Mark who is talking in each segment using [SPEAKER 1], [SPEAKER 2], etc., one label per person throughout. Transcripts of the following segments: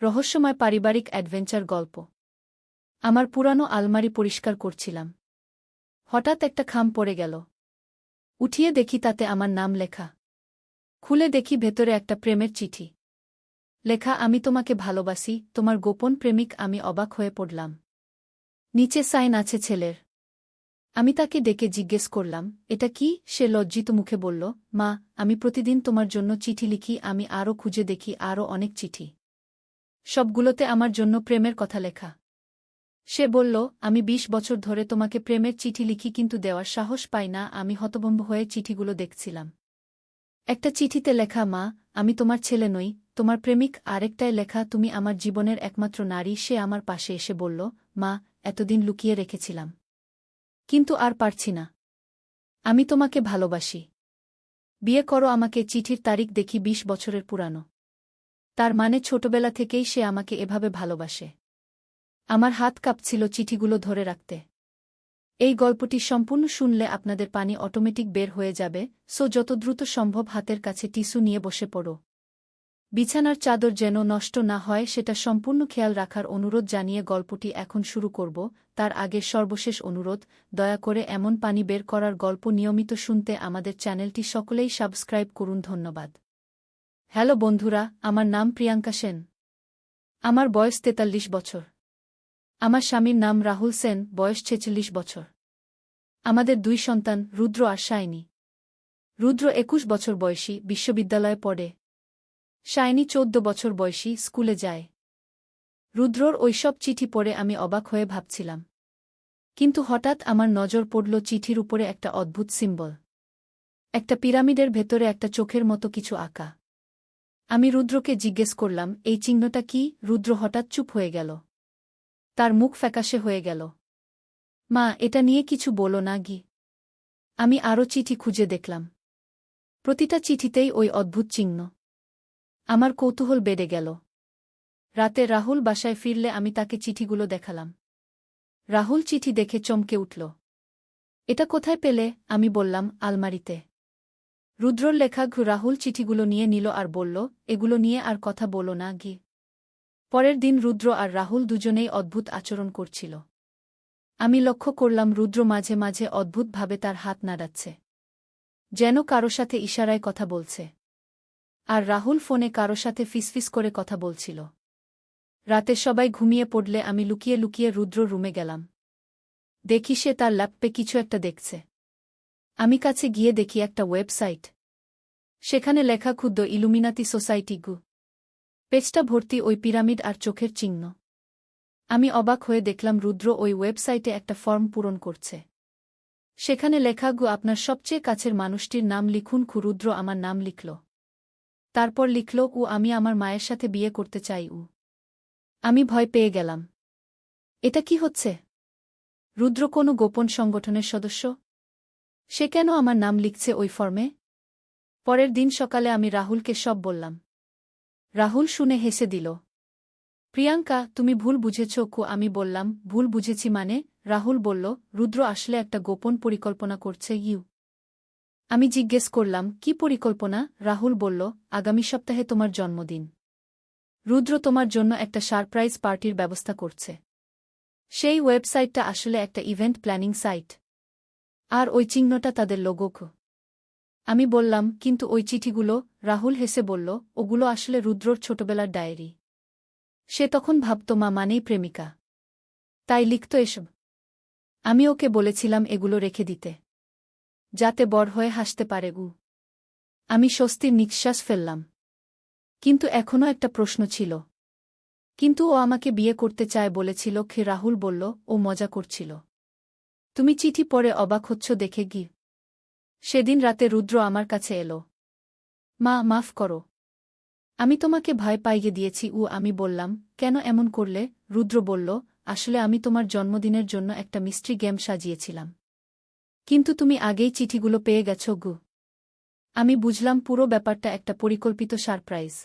[SPEAKER 1] রহস্যময় পারিবারিক অ্যাডভেঞ্চার গল্প। আমার পুরানো আলমারি পরিষ্কার করছিলাম। হঠাৎ একটা খাম পড়ে গেল। উঠিয়ে দেখি তাতে আমার নাম লেখা। খুলে দেখি ভেতরে একটা প্রেমের চিঠি লেখা, আমি তোমাকে ভালোবাসি, তোমার গোপন প্রেমিক। আমি অবাক হয়ে পড়লাম। নিচে সাইন আছে ছেলের। আমি তাকে ডেকে জিজ্ঞেস করলাম, এটা কি? সে লজ্জিত মুখে বলল, মা, আমি প্রতিদিন তোমার জন্য চিঠি লিখি। আমি আরও খুঁজে দেখি, আরও অনেক চিঠি। সবগুলোতে আমার জন্য প্রেমের কথা লেখা। সে বলল, আমি ২০ বছর ধরে তোমাকে প্রেমের চিঠি লিখি, কিন্তু দেওয়ার সাহস পাই না। আমি হতভম্ব হয়ে চিঠিগুলো দেখছিলাম। একটা চিঠিতে লেখা, মা, আমি তোমার ছেলে নই, তোমার প্রেমিক। আরেকটায় লেখা, তুমি আমার জীবনের একমাত্র নারী। সে আমার পাশে এসে বলল, মা, এতদিন লুকিয়ে রেখেছিলাম, কিন্তু আর পারছি না। আমি তোমাকে ভালোবাসি, বিয়ে করো আমাকে। চিঠির তারিখ দেখি ২০ বছরের পুরানো। তার মানে ছোটবেলা থেকেই সে আমাকে এভাবে ভালোবাসে। আমার হাত কাঁপছিল চিঠিগুলো ধরে রাখতে। এই গল্পটি সম্পূর্ণ শুনলে আপনাদের পানি অটোমেটিক বের হয়ে যাবে, সো যত দ্রুত সম্ভব হাতের কাছে টিস্যু নিয়ে বসে পড়ো। বিছানার চাদর যেন নষ্ট না হয় সেটা সম্পূর্ণ খেয়াল রাখার অনুরোধ জানিয়ে গল্পটি এখন শুরু করব। তার আগে সর্বশেষ অনুরোধ, দয়া করে এমন পানি বের করার গল্প নিয়মিত শুনতে আমাদের চ্যানেলটি সকলেই সাবস্ক্রাইব করুন। ধন্যবাদ। হ্যালো বন্ধুরা, আমার নাম প্রিয়াঙ্কা সেন। আমার বয়স ৪৩ বছর। আমার স্বামীর নাম রাহুল সেন, বয়স ৪৬ বছর। আমাদের ২ সন্তান, রুদ্র আর শাইনি। রুদ্র ২১ বছর বয়সী, বিশ্ববিদ্যালয়ে পড়ে। শাইনি ১৪ বছর বয়সী, স্কুলে যায়। রুদ্রর ওইসব চিঠি পড়ে আমি অবাক হয়ে ভাবছিলাম। কিন্তু হঠাৎ আমার নজর পড়ল চিঠির উপরে একটা অদ্ভুত সিম্বল। একটা পিরামিডের ভেতরে একটা চোখের মতো কিছু আঁকা। আমি রুদ্রকে জিজ্ঞেস করলাম, এই চিহ্নটা কি? রুদ্র হঠাৎ চুপ হয়ে গেল। তার মুখ ফ্যাকাশে হয়ে গেল। মা, এটা নিয়ে কিছু বলো না গি। আমি আরও চিঠি খুঁজে দেখলাম। প্রতিটা চিঠিতেই ওই অদ্ভুত চিহ্ন। আমার কৌতূহল বেড়ে গেল। রাতে রাহুল বাসায় ফিরলে আমি তাকে চিঠিগুলো দেখালাম। রাহুল চিঠি দেখে চমকে উঠল। এটা কোথায় পেলে? আমি বললাম, আলমারিতে। রুদ্রর লেখা। রাহুল চিঠিগুলো নিয়ে নিল আর বলল, এগুলো নিয়ে আর কথা বলো না গি। পরের দিন রুদ্র আর রাহুল দুজনেই অদ্ভুত আচরণ করছিল। আমি লক্ষ্য করলাম রুদ্র মাঝে মাঝে অদ্ভুতভাবে তার হাত নাড়াচ্ছে, যেন কারো সাথে ইশারায় কথা বলছে। আর রাহুল ফোনে কারো সাথে ফিসফিস করে কথা বলছিল। রাতে সবাই ঘুমিয়ে পড়লে আমি লুকিয়ে লুকিয়ে রুদ্রর রুমে গেলাম। দেখি সে তার ল্যাপটপে কিছু একটা দেখছে। আমি কাছে গিয়ে দেখি একটা ওয়েবসাইট। সেখানে লেখা, ক্ষুদ্র ইলুমিনাতি সোসাইটি গু। পেজটা ভর্তি ওই পিরামিড আর চোখের চিহ্ন। আমি অবাক হয়ে দেখলাম রুদ্র ওই ওয়েবসাইটে একটা ফর্ম পূরণ করছে। সেখানে লেখা, আপনার সবচেয়ে কাছের মানুষটির নাম লিখুন। রুদ্র আমার নাম লিখল। তারপর লিখল, আমি আমার মায়ের সাথে বিয়ে করতে চাই। আমি ভয় পেয়ে গেলাম। এটা কি হচ্ছে? রুদ্র কোনো গোপন সংগঠনের সদস্য? সে কেন আমার নাম লিখছে ওই ফর্মে? পরের দিন সকালে আমি রাহুলকে সব বললাম। রাহুল শুনে হেসে দিল। প্রিয়াঙ্কা, তুমি ভুল বুঝেছ। আমি বললাম, ভুল বুঝেছি মানে? রাহুল বলল, রুদ্র আসলে একটা গোপন পরিকল্পনা করছে। আমি জিজ্ঞেস করলাম, কি পরিকল্পনা? রাহুল বলল, আগামী সপ্তাহে তোমার জন্মদিন। রুদ্র তোমার জন্য একটা সারপ্রাইজ পার্টির ব্যবস্থা করছে। সেই ওয়েবসাইটটা আসলে একটা ইভেন্ট প্ল্যানিং সাইট। আর ওই চিহ্নটা তাদের লোগো। আমি বললাম, কিন্তু ওই চিঠিগুলো? রাহুল হেসে বলল, ওগুলো আসলে রুদ্রর ছোটবেলার ডায়েরি। সে তখন ভাবত মা মানেই প্রেমিকা, তাই লিখত এসব। আমি ওকে বলেছিলাম এগুলো রেখে দিতে, যাতে বড় হয়ে হাসতে পারে। আমি স্বস্তির নিঃশ্বাস ফেললাম। কিন্তু এখনও একটা প্রশ্ন ছিল। কিন্তু ও আমাকে বিয়ে করতে চায় বলেছিল। রাহুল বলল, ও মজা করছিল। তুমি চিঠি পড়ে অবাক হচ্ছ দেখে গি। সেদিন রাতে রুদ্র আমার কাছে এলো। মা, মাফ করো, আমি তোমাকে ভয় পাইয়ে দিয়েছি। আমি বললাম, কেন এমন করলে? রুদ্র বলল, আসলে আমি তোমার জন্মদিনের জন্য একটা মিস্ট্রি গেম সাজিয়েছিলাম, কিন্তু তুমি আগেই চিঠিগুলো পেয়ে গেছ। আমি বুঝলাম পুরো ব্যাপারটা একটা পরিকল্পিত সারপ্রাইজ।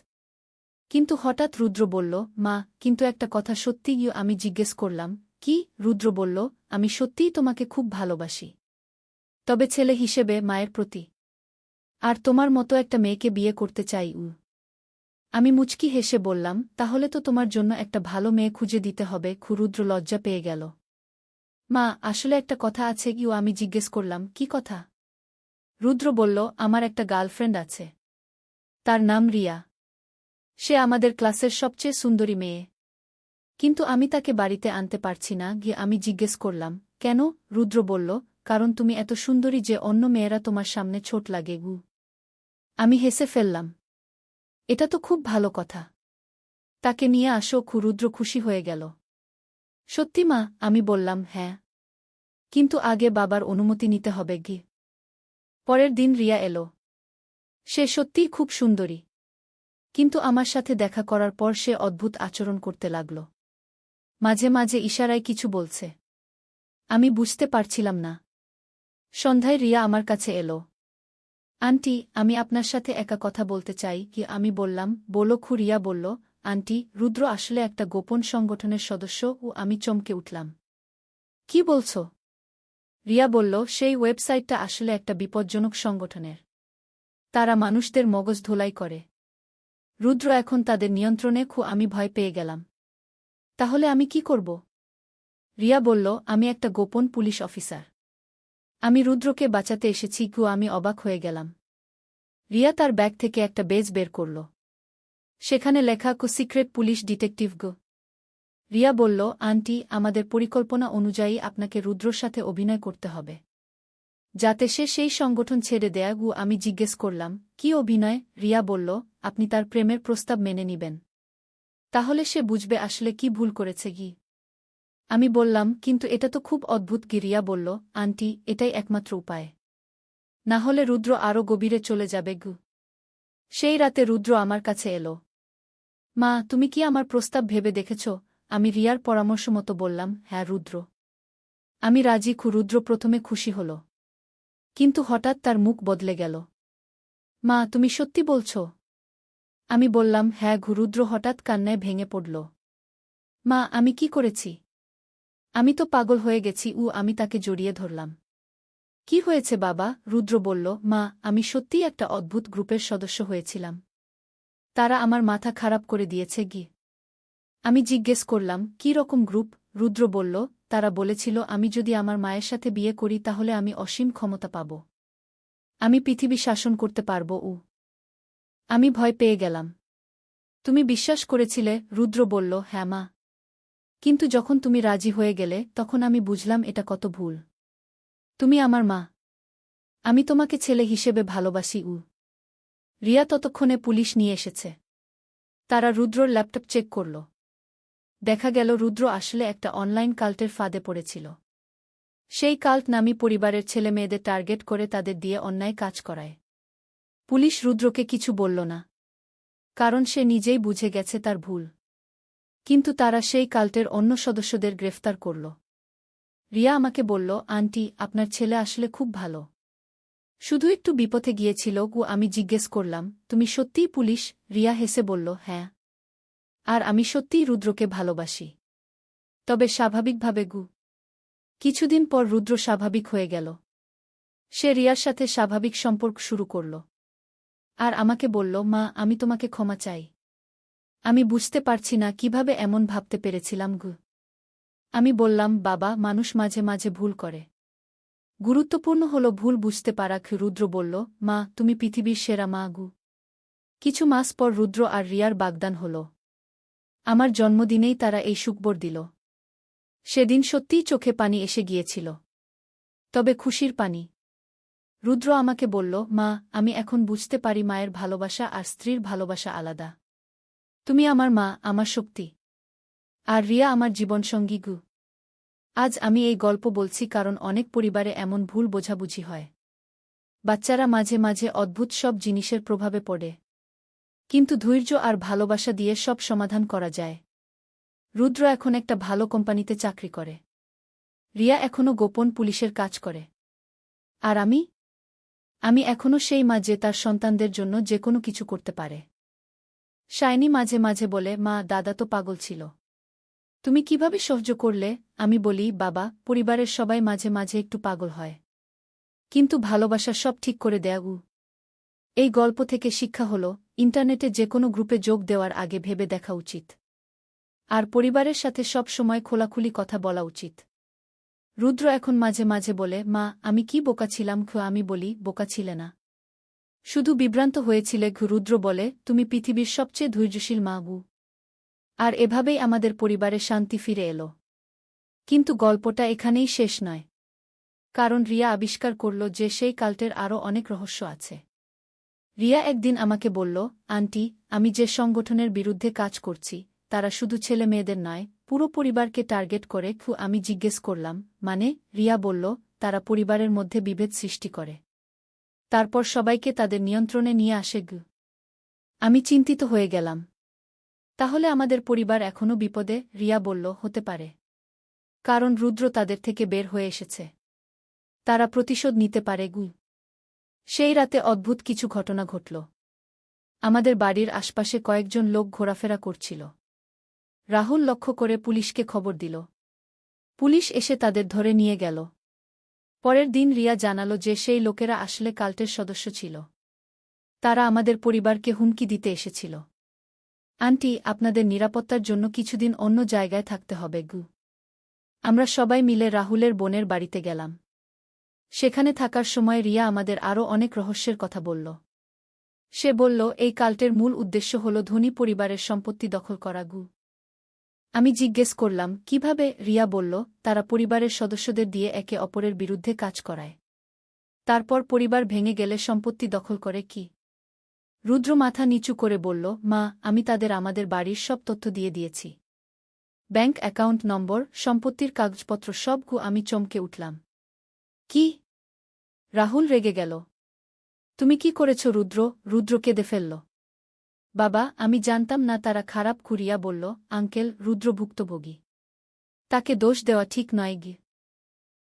[SPEAKER 1] কিন্তু হঠাৎ রুদ্র বলল, মা, কিন্তু একটা কথা সত্যি? আমি জিজ্ঞেস করলাম, কি? রুদ্র বলল, আমি সত্যিই তোমাকে খুব ভালোবাসি, তবে ছেলে হিসেবে মায়ের প্রতি। আর তোমার মতো একটা মেয়েকে বিয়ে করতে চাই। আমি মুচকি হেসে বললাম, তাহলে তো তোমার জন্য একটা ভালো মেয়ে খুঁজে দিতে হবে। রুদ্র লজ্জা পেয়ে গেল। মা, আসলে একটা কথা আছে কি? আমি জিজ্ঞেস করলাম, কি কথা? রুদ্র বলল, আমার একটা গার্লফ্রেন্ড আছে। তার নাম রিয়া। সে আমাদের ক্লাসের সবচেয়ে সুন্দরী মেয়ে। কিন্তু আমি তাকে বাড়িতে আনতে পারছি না। গিয়ে আমি জিজ্ঞেস করলাম, কেন? রুদ্র বলল, কারণ তুমি এত সুন্দরী যে অন্য মেয়েরা তোমার সামনে ছোট লাগে গু। আমি হেসে ফেললাম। এটা তো খুব ভালো কথা। তাকে নিয়ে আসো। রুদ্র খুশি হয়ে গেল। সত্যি মা? আমি বললাম, হ্যাঁ। কিন্তু আগে বাবার অনুমতি নিতে হবে গি। পরের দিন রিয়া এলো। সে সত্যিই খুব সুন্দরী। কিন্তু আমার সাথে দেখা করার পর সে অদ্ভুত আচরণ করতে লাগল। মাঝে মাঝে ইশারায় কিছু বলছে। আমি বুঝতে পারছিলাম না। সন্ধ্যায় রিয়া আমার কাছে এলো। আন্টি, আমি আপনার সাথে একা কথা বলতে চাই। কি? আমি বললাম, বলো। রিয়া বলল, আন্টি, রুদ্র আসলে একটা গোপন সংগঠনের সদস্য। আমি চমকে উঠলাম। কি বলছ? রিয়া বলল, সেই ওয়েবসাইটটা আসলে একটা বিপজ্জনক সংগঠনের। তারা মানুষদের মগজ ধোলাই করে। রুদ্র এখন তাদের নিয়ন্ত্রণে। আমি ভয় পেয়ে গেলাম। তাহলে আমি কি করব? রিয়া বলল, আমি একটা গোপন পুলিশ অফিসার। আমি রুদ্রকে বাঁচাতে এসেছি। আমি অবাক হয়ে গেলাম। রিয়া তার ব্যাগ থেকে একটা বেজ বের করল। সেখানে লেখা, সিক্রেট পুলিশ ডিটেকটিভ গো। রিয়া বলল, আন্টি, আমাদের পরিকল্পনা অনুযায়ী আপনাকে রুদ্রর সাথে অভিনয় করতে হবে, যাতে সে সেই সংগঠন ছেড়ে দেয়। আমি জিজ্ঞেস করলাম, কি অভিনয়? রিয়া বলল, আপনি তার প্রেমের প্রস্তাব মেনে নিবেন। তাহলে সে বুঝবে আসলে কি ভুল করেছে গি। আমি বললাম, কিন্তু এটা তো খুব অদ্ভুত। রিয়া বলল, আন্টি, এটাই একমাত্র উপায়। না হলে রুদ্র আরও গভীরে চলে যাবে গু। সেই রাতে রুদ্র আমার কাছে এলো। মা, তুমি কি আমার প্রস্তাব ভেবে দেখেছ? আমি রিয়ার পরামর্শ মতো বললাম, হ্যাঁ রুদ্র। আমি রাজি। রুদ্র প্রথমে খুশি হল। কিন্তু হঠাৎ তার মুখ বদলে গেল। মা, তুমি সত্যি বলছ? আমি বললাম, হ্যাঁ। রুদ্র হঠাৎ কান্নায় ভেঙে পড়ল। মা, আমি কি করেছি? আমি তো পাগল হয়ে গেছি। আমি তাকে জড়িয়ে ধরলাম। কি হয়েছে বাবা? রুদ্র বলল, মা, আমি সত্যিই একটা অদ্ভুত গ্রুপের সদস্য হয়েছিলাম। তারা আমার মাথা খারাপ করে দিয়েছে গি। আমি জিজ্ঞেস করলাম, কি রকম গ্রুপ? রুদ্র বলল, তারা বলেছিল আমি যদি আমার মায়ের সাথে বিয়ে করি তাহলে আমি অসীম ক্ষমতা পাব। আমি পৃথিবী শাসন করতে পারব। আমি ভয় পেয়ে গেলাম। তুমি বিশ্বাস করেছিলে? রুদ্র বলল, হ্যাঁ মা। কিন্তু যখন তুমি রাজি হয়ে গেলে তখন আমি বুঝলাম এটা কত ভুল। তুমি আমার মা। আমি তোমাকে ছেলে হিসেবে ভালোবাসি। রিয়া ততক্ষণে পুলিশ নিয়ে এসেছে। তারা রুদ্রর ল্যাপটপ চেক করল। দেখা গেল রুদ্র আসলে একটা অনলাইন কাল্টের ফাঁদে পড়েছিল। সেই কাল্ট নামী পরিবারের ছেলেমেয়েদের টার্গেট করে তাদের দিয়ে অন্যায় কাজ করায়। পুলিশ রুদ্রকে কিছু বলল না, কারণ সে নিজেই বুঝে গেছে তার ভুল। কিন্তু তারা সেই কাল্টের অন্য সদস্যদের গ্রেফতার করল। রিয়া আমাকে বলল, আন্টি, আপনার ছেলে আসলে খুব ভালো। শুধু একটু বিপথে গিয়েছিল। আমি জিজ্ঞেস করলাম, তুমি সত্যিই পুলিশ? রিয়া হেসে বলল, হ্যাঁ। আর আমি সত্যিই রুদ্রকে ভালোবাসি। তবে স্বাভাবিকভাবে। কিছুদিন পর রুদ্র স্বাভাবিক হয়ে গেল। সে রিয়ার সাথে স্বাভাবিক সম্পর্ক শুরু করল। আর আমাকে বলল, মা, আমি তোমাকে ক্ষমা চাই। আমি বুঝতে পারছি না কিভাবে এমন ভাবতে পেরেছিলাম। আমি বললাম, বাবা, মানুষ মাঝে মাঝে ভুল করে। গুরুত্বপূর্ণ হল ভুল বুঝতে পারা। রুদ্র বলল, মা, তুমি পৃথিবীর সেরা মা। কিছু মাস পর রুদ্র আর রিয়ার বাগদান হল। আমার জন্মদিনেই তারা এই সুখবর দিল। সেদিন সত্যিই চোখে পানি এসে গিয়েছিল। তবে খুশির পানি। রুদ্র আমাকে বলল, মা, আমি এখন বুঝতে পারি মায়ের ভালোবাসা আর স্ত্রীর ভালোবাসা আলাদা। তুমি আমার মা, আমার শক্তি। আর রিয়া আমার জীবনসঙ্গী। আজ আমি এই গল্প বলছি কারণ অনেক পরিবারে এমন ভুল বোঝাবুঝি হয়। বাচ্চারা মাঝে মাঝে অদ্ভুত সব জিনিসের প্রভাবে পড়ে। কিন্তু ধৈর্য আর ভালোবাসা দিয়ে সব সমাধান করা যায়। রুদ্র এখন একটা ভালো কোম্পানিতে চাকরি করে। রিয়া এখনও গোপন পুলিশের কাজ করে। আর আমি এখনও সেই মা যে তার সন্তানদের জন্য যে কোনো কিছু করতে পারে। শাইনি মাঝে মাঝে বলে, মা, দাদা তো পাগল ছিল। তুমি কিভাবে সহ্য করলে? আমি বলি, বাবা, পরিবারের সবাই মাঝে মাঝে একটু পাগল হয়। কিন্তু ভালোবাসা সব ঠিক করে দেয়। এই গল্প থেকে শিক্ষা হল, ইন্টারনেটে যে কোনো গ্রুপে যোগ দেওয়ার আগে ভেবে দেখা উচিত। আর পরিবারের সাথে সব সময় খোলাখুলি কথা বলা উচিত। রুদ্র এখন মাঝে মাঝে বলে, মা, আমি কি বোকা ছিলাম? আমি বলি, বোকা ছিলে না, শুধু বিভ্রান্ত হয়েছিলে। রুদ্র বলে, তুমি পৃথিবীর সবচেয়ে ধৈর্যশীল মা গু। আর এভাবেই আমাদের পরিবারে শান্তি ফিরে এলো। কিন্তু গল্পটা এখানেই শেষ নয়। কারণ রিয়া আবিষ্কার করল যে সেই কাল্টের আরও অনেক রহস্য আছে। রিয়া একদিন আমাকে বলল, আন্টি, আমি যে সংগঠনের বিরুদ্ধে কাজ করছি তারা শুধু ছেলে মেয়েদের নয়, পুরো পরিবারকে টার্গেট করে। আমি জিজ্ঞেস করলাম, মানে? রিয়া বলল, তারা পরিবারের মধ্যে বিভেদ সৃষ্টি করে, তারপর সবাইকে তাদের নিয়ন্ত্রণে নিয়ে আসে। আমি চিন্তিত হয়ে গেলাম। তাহলে আমাদের পরিবার এখনও বিপদে? রিয়া বলল, হতে পারে। কারণ রুদ্র তাদের থেকে বের হয়ে এসেছে। তারা প্রতিশোধ নিতে পারে। সেই রাতে অদ্ভুত কিছু ঘটনা ঘটল। আমাদের বাড়ির আশপাশে কয়েকজন লোক ঘোরাফেরা করছিল। রাহুল লক্ষ্য করে পুলিশকে খবর দিল। পুলিশ এসে তাদের ধরে নিয়ে গেল। পরের দিন রিয়া জানালো যে সেই লোকেরা আসলে কাল্টের সদস্য ছিল। তারা আমাদের পরিবারকে হুমকি দিতে এসেছিল। আন্টি, আপনাদের নিরাপত্তার জন্য কিছুদিন অন্য জায়গায় থাকতে হবে। আমরা সবাই মিলে রাহুলের বোনের বাড়িতে গেলাম। সেখানে থাকার সময় রিয়া আমাদের আরও অনেক রহস্যের কথা বলল। সে বলল, এই কাল্টের মূল উদ্দেশ্য হল ধনী পরিবারের সম্পত্তি দখল করা। আমি জিজ্ঞেস করলাম, কিভাবে? রিয়া বলল, তারা পরিবারের সদস্যদের দিয়ে একে অপরের বিরুদ্ধে কাজ করায়। তারপর পরিবার ভেঙে গেলে সম্পত্তি দখল করে। কি? রুদ্র মাথা নিচু করে বলল, মা, আমি তাদের আমাদের বাড়ির সব তথ্য দিয়ে দিয়েছি। ব্যাংক অ্যাকাউন্ট নম্বর, সম্পত্তির কাগজপত্র সব। আমি চমকে উঠলাম। কি? রাহুল রেগে গেল। তুমি কি করেছ রুদ্র? রুদ্র কেঁদে ফেলল। বাবা, আমি জানতাম না তারা খারাপ। রিয়া বলল, আঙ্কেল, রুদ্র ভুক্তভোগী, তাকে দোষ দেওয়া ঠিক নয়।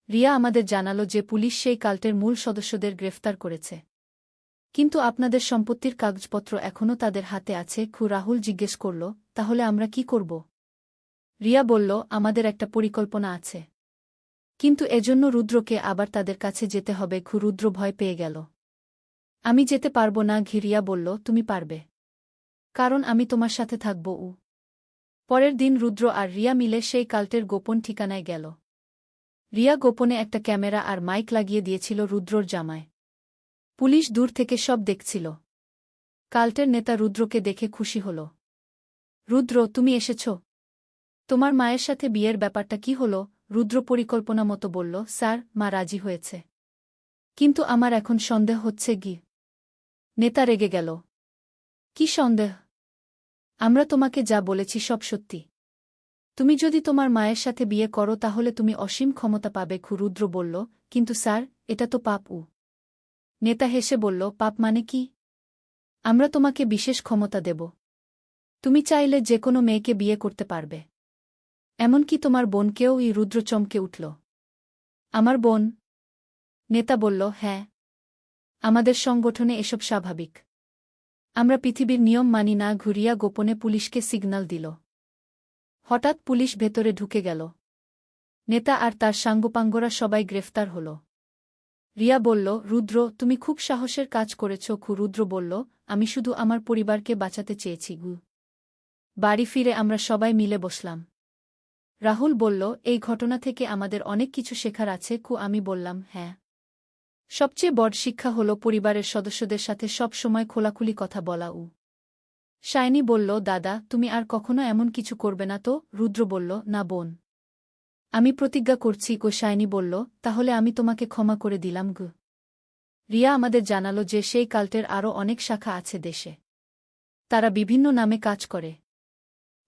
[SPEAKER 1] রিয়া আমাদের জানালো যে পুলিশ সেই কাল্টের মূল সদস্যদের গ্রেফতার করেছে। কিন্তু আপনাদের সম্পত্তির কাগজপত্র এখনও তাদের হাতে আছে। রাহুল জিজ্ঞেস করল, তাহলে আমরা কি করব? রিয়া বলল, আমাদের একটা পরিকল্পনা আছে। কিন্তু এজন্য রুদ্রকে আবার তাদের কাছে যেতে হবে। রুদ্র ভয় পেয়ে গেল। আমি যেতে পারব না। রিয়া বলল, তুমি পারবে, কারণ আমি তোমার সাথে থাকব। পরের দিন রুদ্র আর রিয়া মিলে সেই কাল্টের গোপন ঠিকানায় গেল। রিয়া গোপনে একটা ক্যামেরা আর মাইক লাগিয়ে দিয়েছিল রুদ্রর জামায়। পুলিশ দূর থেকে সব দেখছিল। কাল্টের নেতা রুদ্রকে দেখে খুশি হল। রুদ্র, তুমি এসেছ? তোমার মায়ের সাথে বিয়ের ব্যাপারটা কি হল? রুদ্র পরিকল্পনা মতো বলল, স্যার, মা রাজি হয়েছে। কিন্তু আমার এখন সন্দেহ হচ্ছে। নেতা রেগে গেল। কি সন্দেহ? আমরা তোমাকে যা বলেছি সব সত্যি। তুমি যদি তোমার মায়ের সাথে বিয়ে করো তাহলে তুমি অসীম ক্ষমতা পাবে। রুদ্র বলল, কিন্তু স্যার, এটা তো পাপ। নেতা হেসে বলল, পাপ মানে কি? আমরা তোমাকে বিশেষ ক্ষমতা দেব। তুমি চাইলে যে কোনো মেয়েকে বিয়ে করতে পারবে, এমনকি তোমার বোনকেও। রুদ্র চমকে উঠল। আমার বোন? নেতা বলল, হ্যাঁ, আমাদের সংগঠনে এসব স্বাভাবিক। আমরা পৃথিবীর নিয়ম মানি না। রিয়া গোপনে পুলিশকে সিগন্যাল দিল। হঠাৎ পুলিশ ভেতরে ঢুকে গেল। নেতা আর তার সাঙ্গপাঙ্গরা সবাই গ্রেফতার হল। রিয়া বলল, রুদ্র, তুমি খুব সাহসের কাজ করেছ। রুদ্র বলল, আমি শুধু আমার পরিবারকে বাঁচাতে চেয়েছি। বাড়ি ফিরে আমরা সবাই মিলে বসলাম। রাহুল বলল, এই ঘটনা থেকে আমাদের অনেক কিছু শেখার আছে। আমি বললাম, হ্যাঁ। সবচেয়ে বড় শিক্ষা হল পরিবারের সদস্যদের সাথে সব সময় খোলাখুলি কথা বলা। শাইনি বলল, দাদা, তুমি আর কখনো এমন কিছু করবে না তো? রুদ্র বলল, না বোন, আমি প্রতিজ্ঞা করছি। শাইনি বলল, তাহলে আমি তোমাকে ক্ষমা করে দিলাম। রিয়া আমাদের জানালো যে সেই কাল্টের আরও অনেক শাখা আছে দেশে। তারা বিভিন্ন নামে কাজ করে,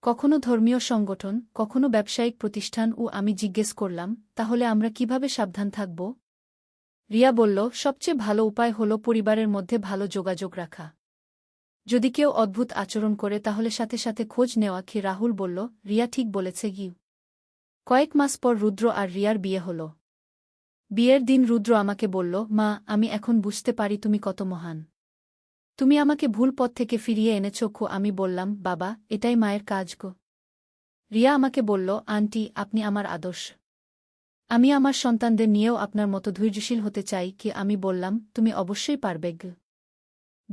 [SPEAKER 1] কখনো ধর্মীয় সংগঠন, কখনো ব্যবসায়িক প্রতিষ্ঠান। আমি জিজ্ঞেস করলাম, তাহলে আমরা কিভাবে সাবধান থাকব? রিয়া বলল, সবচেয়ে ভালো উপায় হল পরিবারের মধ্যে ভালো যোগাযোগ রাখা। যদি কেউ অদ্ভুত আচরণ করে তাহলে সাথে সাথে খোঁজ নেওয়া। রাহুল বলল, রিয়া ঠিক বলেছে। কয়েক মাস পর রুদ্র আর রিয়ার বিয়ে হল। বিয়ের দিন রুদ্র আমাকে বলল, মা, আমি এখন বুঝতে পারি তুমি কত মহান। তুমি আমাকে ভুল পথ থেকে ফিরিয়ে এনেছ। আমি বললাম, বাবা, এটাই মায়ের কাজ। রিয়া আমাকে বলল, আন্টি, আপনি আমার আদর্শ। আমি আমার সন্তানদের নিয়েও আপনার মতো ধৈর্যশীল হতে চাই। আমি বললাম, তুমি অবশ্যই পারবে।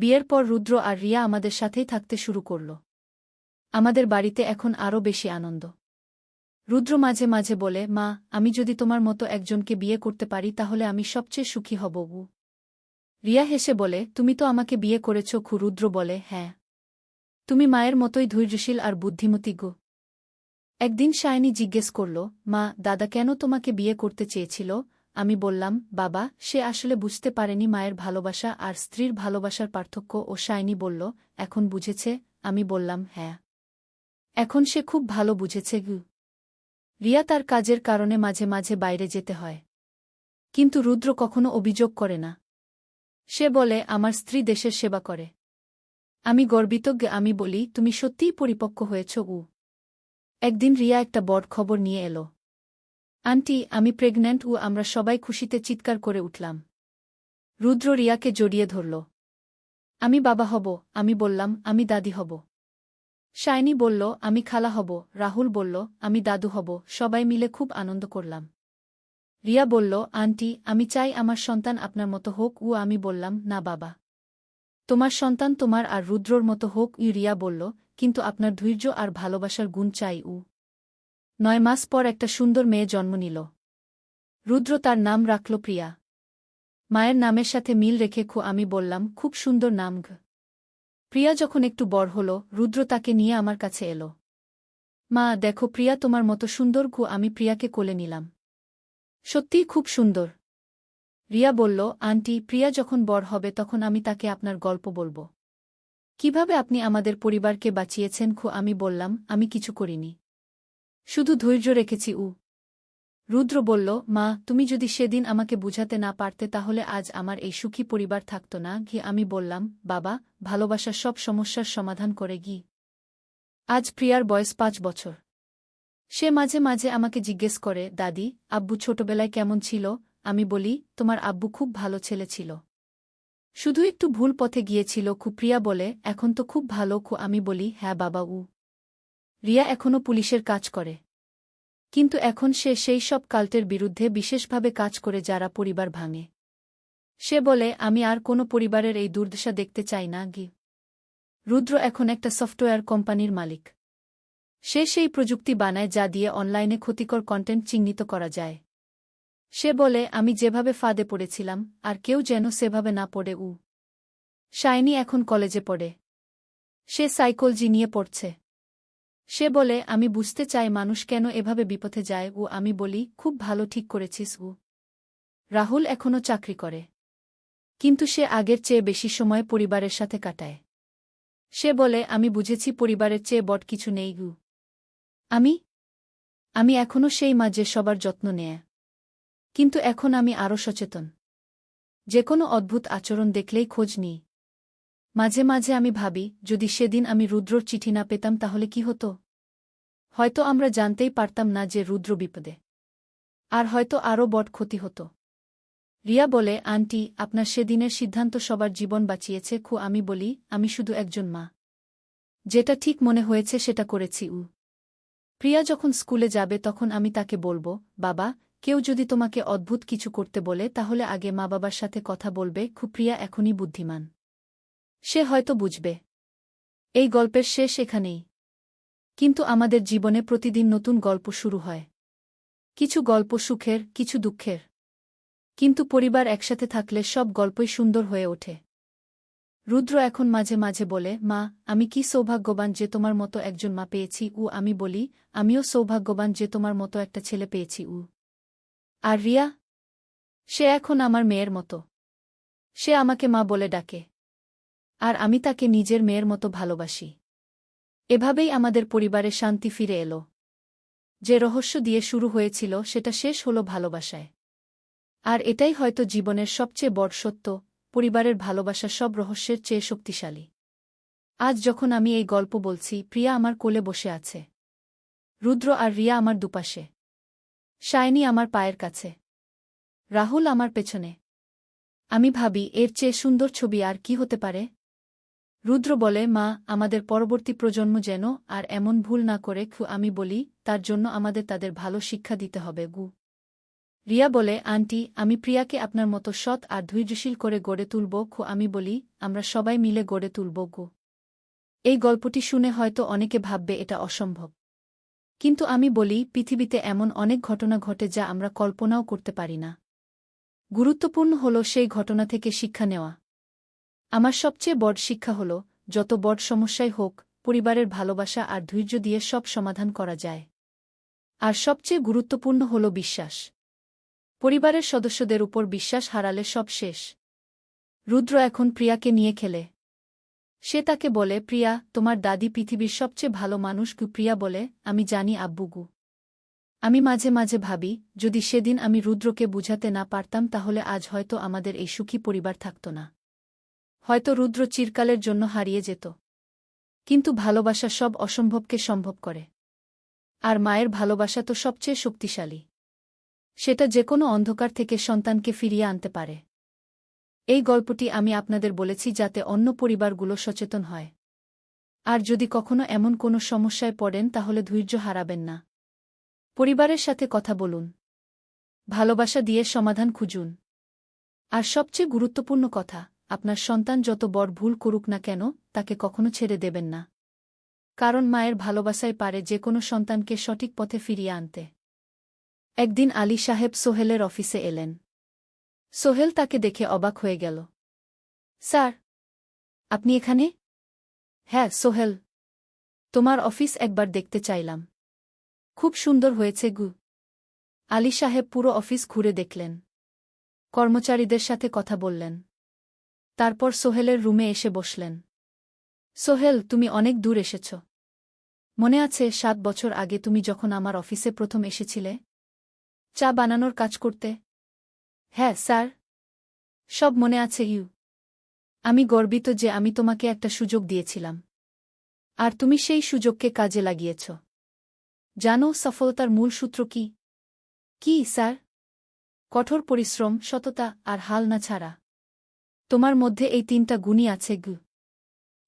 [SPEAKER 1] বিয়ের পর রুদ্র আর রিয়া আমাদের সাথেই থাকতে শুরু করল। আমাদের বাড়িতে এখন আরও বেশি আনন্দ। রুদ্র মাঝে মাঝে বলে, মা, আমি যদি তোমার মতো একজনকে বিয়ে করতে পারি তাহলে আমি সবচেয়ে সুখী হব। রিয়া হেসে বলে, তুমি তো আমাকে বিয়ে করেছ। রুদ্র বলে, হ্যাঁ, তুমি মায়ের মতোই ধৈর্যশীল আর বুদ্ধিমতী গো। একদিন সায়নী জিজ্ঞেস করল, মা, দাদা কেন তোমাকে বিয়ে করতে চেয়েছিল? আমি বললাম, বাবা, সে আসলে বুঝতে পারেনি মায়ের ভালোবাসা আর স্ত্রীর ভালোবাসার পার্থক্য। ও সায়নী বলল, এখন বুঝেছে? আমি বললাম, হ্যাঁ, এখন সে খুব ভালো বুঝেছে গু। রিয়া তার কাজের কারণে মাঝে মাঝে বাইরে যেতে হয়, কিন্তু রুদ্র কখনো অভিযোগ করে না। সে বলে, আমার স্ত্রী দেশের সেবা করে। আমি গর্বিত। আমি বলি, তুমি সত্যিই পরিপক্ক হয়েছ। একদিন রিয়া একটা বড় খবর নিয়ে এলো। আন্টি, আমি প্রেগন্যান্ট। আমরা সবাই খুশিতে চিৎকার করে উঠলাম। রুদ্র রিয়াকে জড়িয়ে ধরল। আমি বাবা হব। আমি বললাম, আমি দাদি হব। সায়নী বলল, আমি খালা হব। রাহুল বলল, আমি দাদু হব। সবাই মিলে খুব আনন্দ করলাম। রিয়া বলল, আন্টি, আমি চাই আমার সন্তান আপনার মতো হোক। আমি বললাম, না বাবা, তোমার সন্তান তোমার আর রুদ্রর মতো হোক। রিয়া বলল, কিন্তু আপনার ধৈর্য আর ভালোবাসার গুণ চাই। 9 মাস পর একটা সুন্দর মেয়ে জন্ম নিল। রুদ্র তার নাম রাখল প্রিয়া। মায়ের নামের সাথে মিল রেখে আমি বললাম, খুব সুন্দর নাম। প্রিয়া যখন একটু বড় হল, রুদ্র তাকে নিয়ে আমার কাছে এলো। মা, দেখো, প্রিয়া তোমার মতো সুন্দর। আমি প্রিয়াকে কোলে নিলাম। সত্যিই খুব সুন্দর। রিয়া বলল, আন্টি, প্রিয়া যখন বড় হবে তখন আমি তাকে আপনার গল্প বলবো, কিভাবে আপনি আমাদের পরিবারকে বাঁচিয়েছেন। আমি বললাম, আমি কিছু করিনি, শুধু ধৈর্য রেখেছি। রুদ্র বলল, মা, তুমি যদি সেদিন আমাকে বুঝাতে না পারতে তাহলে আজ আমার এই সুখী পরিবার থাকত না। আমি বললাম, বাবা, ভালোবাসা সব সমস্যার সমাধান করে। আজ প্রিয়ার বয়স 5 বছর। সে মাঝে মাঝে আমাকে জিজ্ঞেস করে, দাদি, আব্বু ছোটবেলায় কেমন ছিল? আমি বলি, তোমার আব্বু খুব ভালো ছেলে ছিল, শুধু একটু ভুল পথে গিয়েছিল। প্রিয়া বলে, এখন তো খুব ভালো। আমি বলি, হ্যাঁ বাবা। রিয়া এখনও পুলিশের কাজ করে, কিন্তু এখন সে সেই সব কাল্টের বিরুদ্ধে বিশেষভাবে কাজ করে যারা পরিবার ভাঙে। সে বলে, আমি আর কোনো পরিবারের এই দুর্দশা দেখতে চাই না। রুদ্র এখন একটা সফটওয়্যার কোম্পানির মালিক। সে সেই প্রযুক্তি বানায় যা দিয়ে অনলাইনে ক্ষতিকর কন্টেন্ট চিহ্নিত করা যায়। সে বলে, আমি যেভাবে ফাঁদে পড়েছিলাম আর কেউ যেন সেভাবে না পড়ে। সায়নী এখন কলেজে পড়ে, সে সাইকোলজি নিয়ে পড়ছে। সে বলে, আমি বুঝতে চাই মানুষ কেন এভাবে বিপথে যায়। আমি বলি, খুব ভালো, ঠিক করেছিস। রাহুল এখনও চাকরি করে, কিন্তু সে আগের চেয়ে বেশি সময় পরিবারের সাথে কাটায়। সে বলে, আমি বুঝেছি পরিবারের চেয়ে বড় কিছু নেই। আমি এখনও সেই মা যে সবার যত্ন নেয়, কিন্তু এখন আমি আরও সচেতন। যে কোনো অদ্ভুত আচরণ দেখলেই খোঁজ নিই। মাঝে মাঝে আমি ভাবি, যদি সেদিন আমি রুদ্রর চিঠি না পেতাম তাহলে কি হতো? হয়তো আমরা জানতেই পারতাম না যে রুদ্র বিপদে, আর হয়তো আরও বড় ক্ষতি হতো। রিয়া বলে, আন্টি, আপনার সেদিনের সিদ্ধান্ত সবার জীবন বাঁচিয়েছে। আমি বলি, আমি শুধু একজন মা, যেটা ঠিক মনে হয়েছে সেটা করেছি। প্রিয়া যখন স্কুলে যাবে তখন আমি তাকে বলবো, বাবা, কেউ যদি তোমাকে অদ্ভুত কিছু করতে বলে তাহলে আগে মা বাবার সাথে কথা বলবে। প্রিয়া এখনই বুদ্ধিমান, সে হয়তো বুঝবে। এই গল্পের শেষ এখানেই, কিন্তু আমাদের জীবনে প্রতিদিন নতুন গল্প শুরু হয়। কিছু গল্প সুখের, কিছু দুঃখের, কিন্তু পরিবার একসাথে থাকলে সব গল্পই সুন্দর হয়ে ওঠে। রুদ্র এখন মাঝে মাঝে বলে, মা, আমি কি সৌভাগ্যবান যে তোমার মতো একজন মা পেয়েছি। আমি বলি, আমিও সৌভাগ্যবান যে তোমার মতো একটা ছেলে পেয়েছি। আর রিয়া, সে এখন আমার মেয়ের মতো। সে আমাকে মা বলে ডাকে, আর আমি তাকে নিজের মেয়ের মতো ভালোবাসি। এভাবেই আমাদের পরিবারে শান্তি ফিরে এলো। যে রহস্য দিয়ে শুরু হয়েছিল সেটা শেষ হলো ভালোবাসায়। আর এটাই হয়তো জীবনের সবচেয়ে বড় সত্য, পরিবারের ভালোবাসা সব রহস্যের চেয়ে শক্তিশালী। আজ যখন আমি এই গল্প বলছি, প্রিয়া আমার কোলে বসে আছে। রুদ্র আর রিয়া আমার দুপাশে। সায়নী আমার পায়ের কাছে। রাহুল আমার পেছনে। আমি ভাবি, এর চেয়ে সুন্দর ছবি আর কি হতে পারে? রুদ্র বলে, মা, আমাদের পরবর্তী প্রজন্ম যেন আর এমন ভুল না করে। আমি বলি, তার জন্য আমাদের তাদের ভালো শিক্ষা দিতে হবে। রিয়া বলে, আন্টি, আমি প্রিয়াকে আপনার মতো সৎ আর ধৈর্যশীল করে গড়ে তুলব। আমি বলি, আমরা সবাই মিলে গড়ে তুলব গো। এই গল্পটি শুনে হয়তো অনেকে ভাববে এটা অসম্ভব। কিন্তু আমি বলি, পৃথিবীতে এমন অনেক ঘটনা ঘটে যা আমরা কল্পনাও করতে পারি না। গুরুত্বপূর্ণ হল সেই ঘটনা থেকে শিক্ষা নেওয়া। আমার সবচেয়ে বড় শিক্ষা হল, যত বড় সমস্যাই হোক, পরিবারের ভালোবাসা আর ধৈর্য দিয়ে সব সমাধান করা যায়। আর সবচেয়ে গুরুত্বপূর্ণ হল বিশ্বাস। পরিবারের সদস্যদের উপর বিশ্বাস হারালে সব শেষ। রুদ্র এখন প্রিয়াকে নিয়ে খেলে। সে তাকে বলে, প্রিয়া, তোমার দাদি পৃথিবীর সবচেয়ে ভালো মানুষ গু। প্রিয়া বলে, আমি জানি আব্বুগু। আমি মাঝে মাঝে ভাবি, যদি সেদিন আমি রুদ্রকে বুঝাতে না পারতাম তাহলে আজ হয়তো আমাদের এই সুখী পরিবার থাকত না। হয়তো রুদ্র চিরকালের জন্য হারিয়ে যেত। কিন্তু ভালোবাসা সব অসম্ভবকে সম্ভব করে। আর মায়ের ভালোবাসা তো সবচেয়ে শক্তিশালী। সেটা যেকোনো অন্ধকার থেকে সন্তানকে ফিরিয়ে আনতে পারে। এই গল্পটি আমি আপনাদের বলেছি যাতে অন্য পরিবারগুলো সচেতন হয়। আর যদি কখনো এমন কোনো সমস্যায় পড়েন তাহলে ধৈর্য হারাবেন না। পরিবারের সাথে কথা বলুন। ভালোবাসা দিয়ে সমাধান খুঁজুন। আর সবচেয়ে গুরুত্বপূর্ণ কথা, আপনার সন্তান যত বড় ভুল করুক না কেন, তাকে কখনো ছেড়ে দেবেন না। কারণ মায়ের ভালোবাসাই পারে যে কোনো সন্তানকে সঠিক পথে ফিরিয়ে আনতে। একদিন আলী সাহেব সোহেলের অফিসে এলেন। সোহেল তাকে দেখে অবাক হয়ে গেল। স্যার, আপনি এখানে? হ্যাঁ সোহেল, তোমার অফিস একবার দেখতে চাইলাম। খুব সুন্দর হয়েছে গু। আলী সাহেব পুরো অফিস ঘুরে দেখলেন। কর্মচারীদের সাথে কথা বললেন। তারপর সোহেলের রুমে এসে বসলেন। সোহেল, তুমি অনেক দূর এসেছ। মনে আছে 7 বছর আগে তুমি যখন আমার অফিসে প্রথম এসেছিলে? চা বানানোর কাজ করতে? হ্যাঁ স্যার, সব মনে আছে ইউ। আমি গর্বিত যে আমি তোমাকে একটা সুযোগ দিয়েছিলাম। আর তুমি সেই সুযোগকে কাজে লাগিয়েছ। জানো সফলতার মূল সূত্র কি? কি স্যার? কঠোর পরিশ্রম, সততা আর হাল না ছাড়া। তোমার মধ্যে এই 3টা গুণই আছে গু।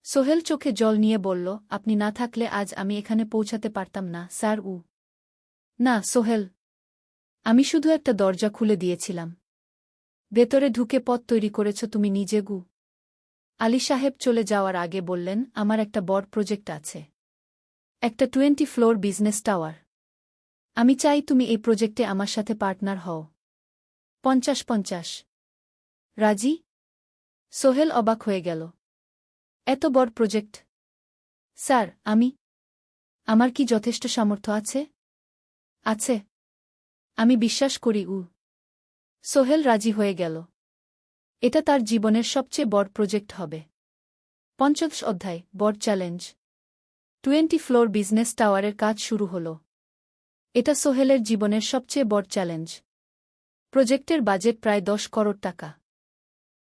[SPEAKER 1] সোহেল চোখে জল নিয়ে বলল, আপনি না থাকলে আজ আমি এখানে পৌঁছাতে পারতাম না স্যার। না সোহেল, আমি শুধু একটা দরজা খুলে দিয়েছিলাম। ভেতরে ঢুকে পথ তৈরি করেছ তুমি নিজে গু। আলী সাহেব চলে যাওয়ার আগে বললেন, আমার একটা বড় প্রজেক্ট আছে। একটা 20 ফ্লোর বিজনেস টাওয়ার। আমি চাই তুমি এই প্রজেক্টে আমার সাথে পার্টনার হও। 50-50। রাজি? সোহেল অবাক হয়ে গেল। এত বড় প্রজেক্ট? স্যার, আমার কি যথেষ্ট সামর্থ্য আছে? আছে। আমি বিশ্বাস করি সোহেল রাজি হয়ে গেল। এটা তার জীবনের সবচেয়ে বড় প্রজেক্ট হবে। 50 অধ্যায়, বড় চ্যালেঞ্জ। 20 ফ্লোর বিজনেস টাওয়ারের কাজ শুরু হল। এটা সোহেলের জীবনের সবচেয়ে বড় চ্যালেঞ্জ। প্রজেক্টের বাজেট প্রায় 10 করোড় টাকা।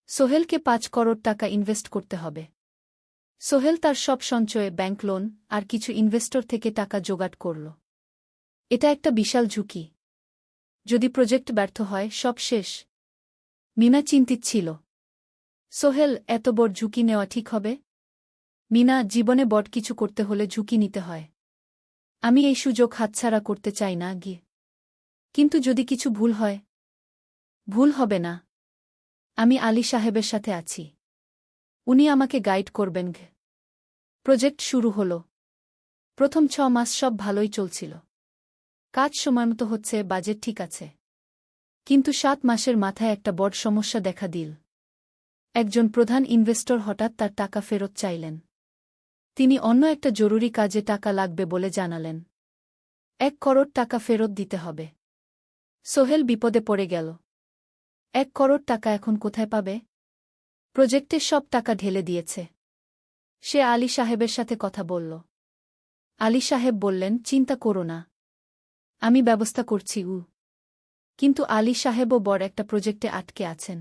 [SPEAKER 1] সোহেলকে 5 করোড় টাকা ইনভেস্ট করতে হবে। সোহেল তার সব সঞ্চয়ে, ব্যাংক লোন আর কিছু ইনভেস্টর থেকে টাকা জোগাড় করল। এটা একটা বিশাল ঝুঁকি। যদি প্রজেক্ট ব্যর্থ হয়, সব শেষ। মিনা চিন্তিত ছিল। সোহেল, এত বড় ঝুঁকি নেওয়া ঠিক হবে? মিনা, জীবনে বড় কিছু করতে হলে ঝুঁকি নিতে হয়। আমি এই সুযোগ হাতছাড়া করতে চাই না গিয়ে। কিন্তু যদি কিছু ভুল হয়? ভুল হবে না। আমি আলী সাহেবের সাথে আছি। উনি আমাকে গাইড করবেন। প্রজেক্ট শুরু হল। প্রথম 6 মাস সব ভালোই চলছিল। কাজ সময়মতো হচ্ছে, বাজেট ঠিক আছে। কিন্তু 7 মাসের মাথায় একটা বড় সমস্যা দেখা দিল। একজন প্রধান ইনভেস্টর হঠাৎ তার টাকা ফেরত চাইলেন। তিনি অন্য একটা জরুরি কাজে টাকা লাগবে বলে জানালেন। 1 করোড় টাকা ফেরত দিতে হবে। সোহেল বিপদে পড়ে গেল। 1 করোড় টাকা এখন কোথায় পাবে? প্রজেক্টে সব টাকা ঢেলে দিয়েছে। সে আলী সাহেবের সাথে কথা বলল। আলী সাহেব বললেন, চিন্তা করো না, আমি ব্যবস্থা করছি। কিন্তু আলী সাহেবও বড় একটা প্রজেক্টে আটকে আছেন।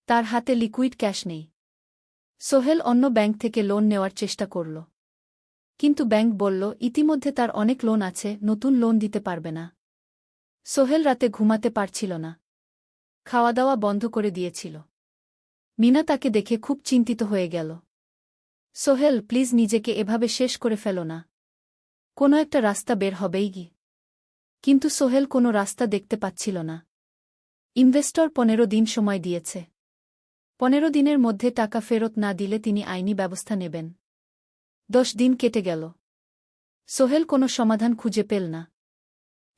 [SPEAKER 1] তার হাতে লিকুইড ক্যাশ নেই। সোহেল অন্য ব্যাংক থেকে লোন নেওয়ার চেষ্টা করল। কিন্তু ব্যাংক বলল, ইতিমধ্যে তার অনেক লোন আছে, নতুন লোন দিতে পারবে না। সোহেল রাতে ঘুমাতে পারছিল না। খাওয়া দাওয়া বন্ধ করে দিয়েছিল। মিনা তাকে দেখে খুব চিন্তিত হয়ে গেল। সোহেল, প্লিজ নিজেকে এভাবে শেষ করে ফেলো না। কোনো একটা রাস্তা বের হবেই কি। কিন্তু সোহেল কোনো রাস্তা দেখতে পাচ্ছিল না। ইনভেস্টর 15 দিন সময় দিয়েছে। 15 দিনের মধ্যে টাকা ফেরত না দিলে তিনি আইনি ব্যবস্থা নেবেন। 10 দিন কেটে গেল। সোহেল কোনো সমাধান খুঁজে পেল না।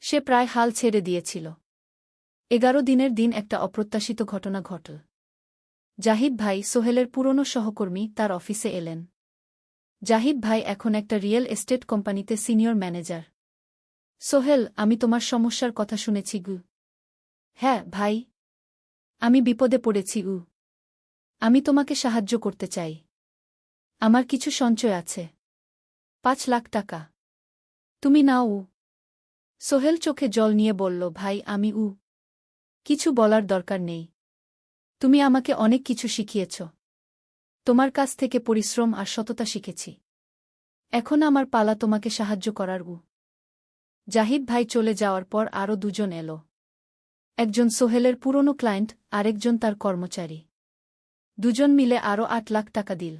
[SPEAKER 1] সে প্রায় হাল ছেড়ে দিয়েছিল। 11 দিনের দিন একটা অপ্রত্যাশিত ঘটনা ঘটল। জাহিদ ভাই, সোহেলের পুরনো সহকর্মী, তার অফিসে এলেন। জাহিদ ভাই এখন একটা রিয়েল এস্টেট কোম্পানিতে সিনিয়র ম্যানেজার। সোহেল, আমি তোমার সমস্যার কথা শুনেছি গু। হ্যাঁ ভাই, আমি বিপদে পড়েছি গু। আমি তোমাকে সাহায্য করতে চাই। আমার কিছু সঞ্চয় আছে, 5 লাখ টাকা। তুমি নাও। সোহেল চোখে জল নিয়ে বলল, ভাই আমি কিছু বলার দরকার নেই। তুমি আমাকে অনেক কিছু শিখিয়েছ। তোমার কাছ থেকে পরিশ্রম আর সততা শিখেছি। এখন আমার পালা তোমাকে সাহায্য করার। জাহিদ ভাই চলে যাওয়ার পর আরও 2 জন এলো। একজন সোহেলের পুরনো ক্লায়েন্ট, আরেকজন তার কর্মচারী। 2 জন মিলে আরও 8 লাখ টাকা দিল।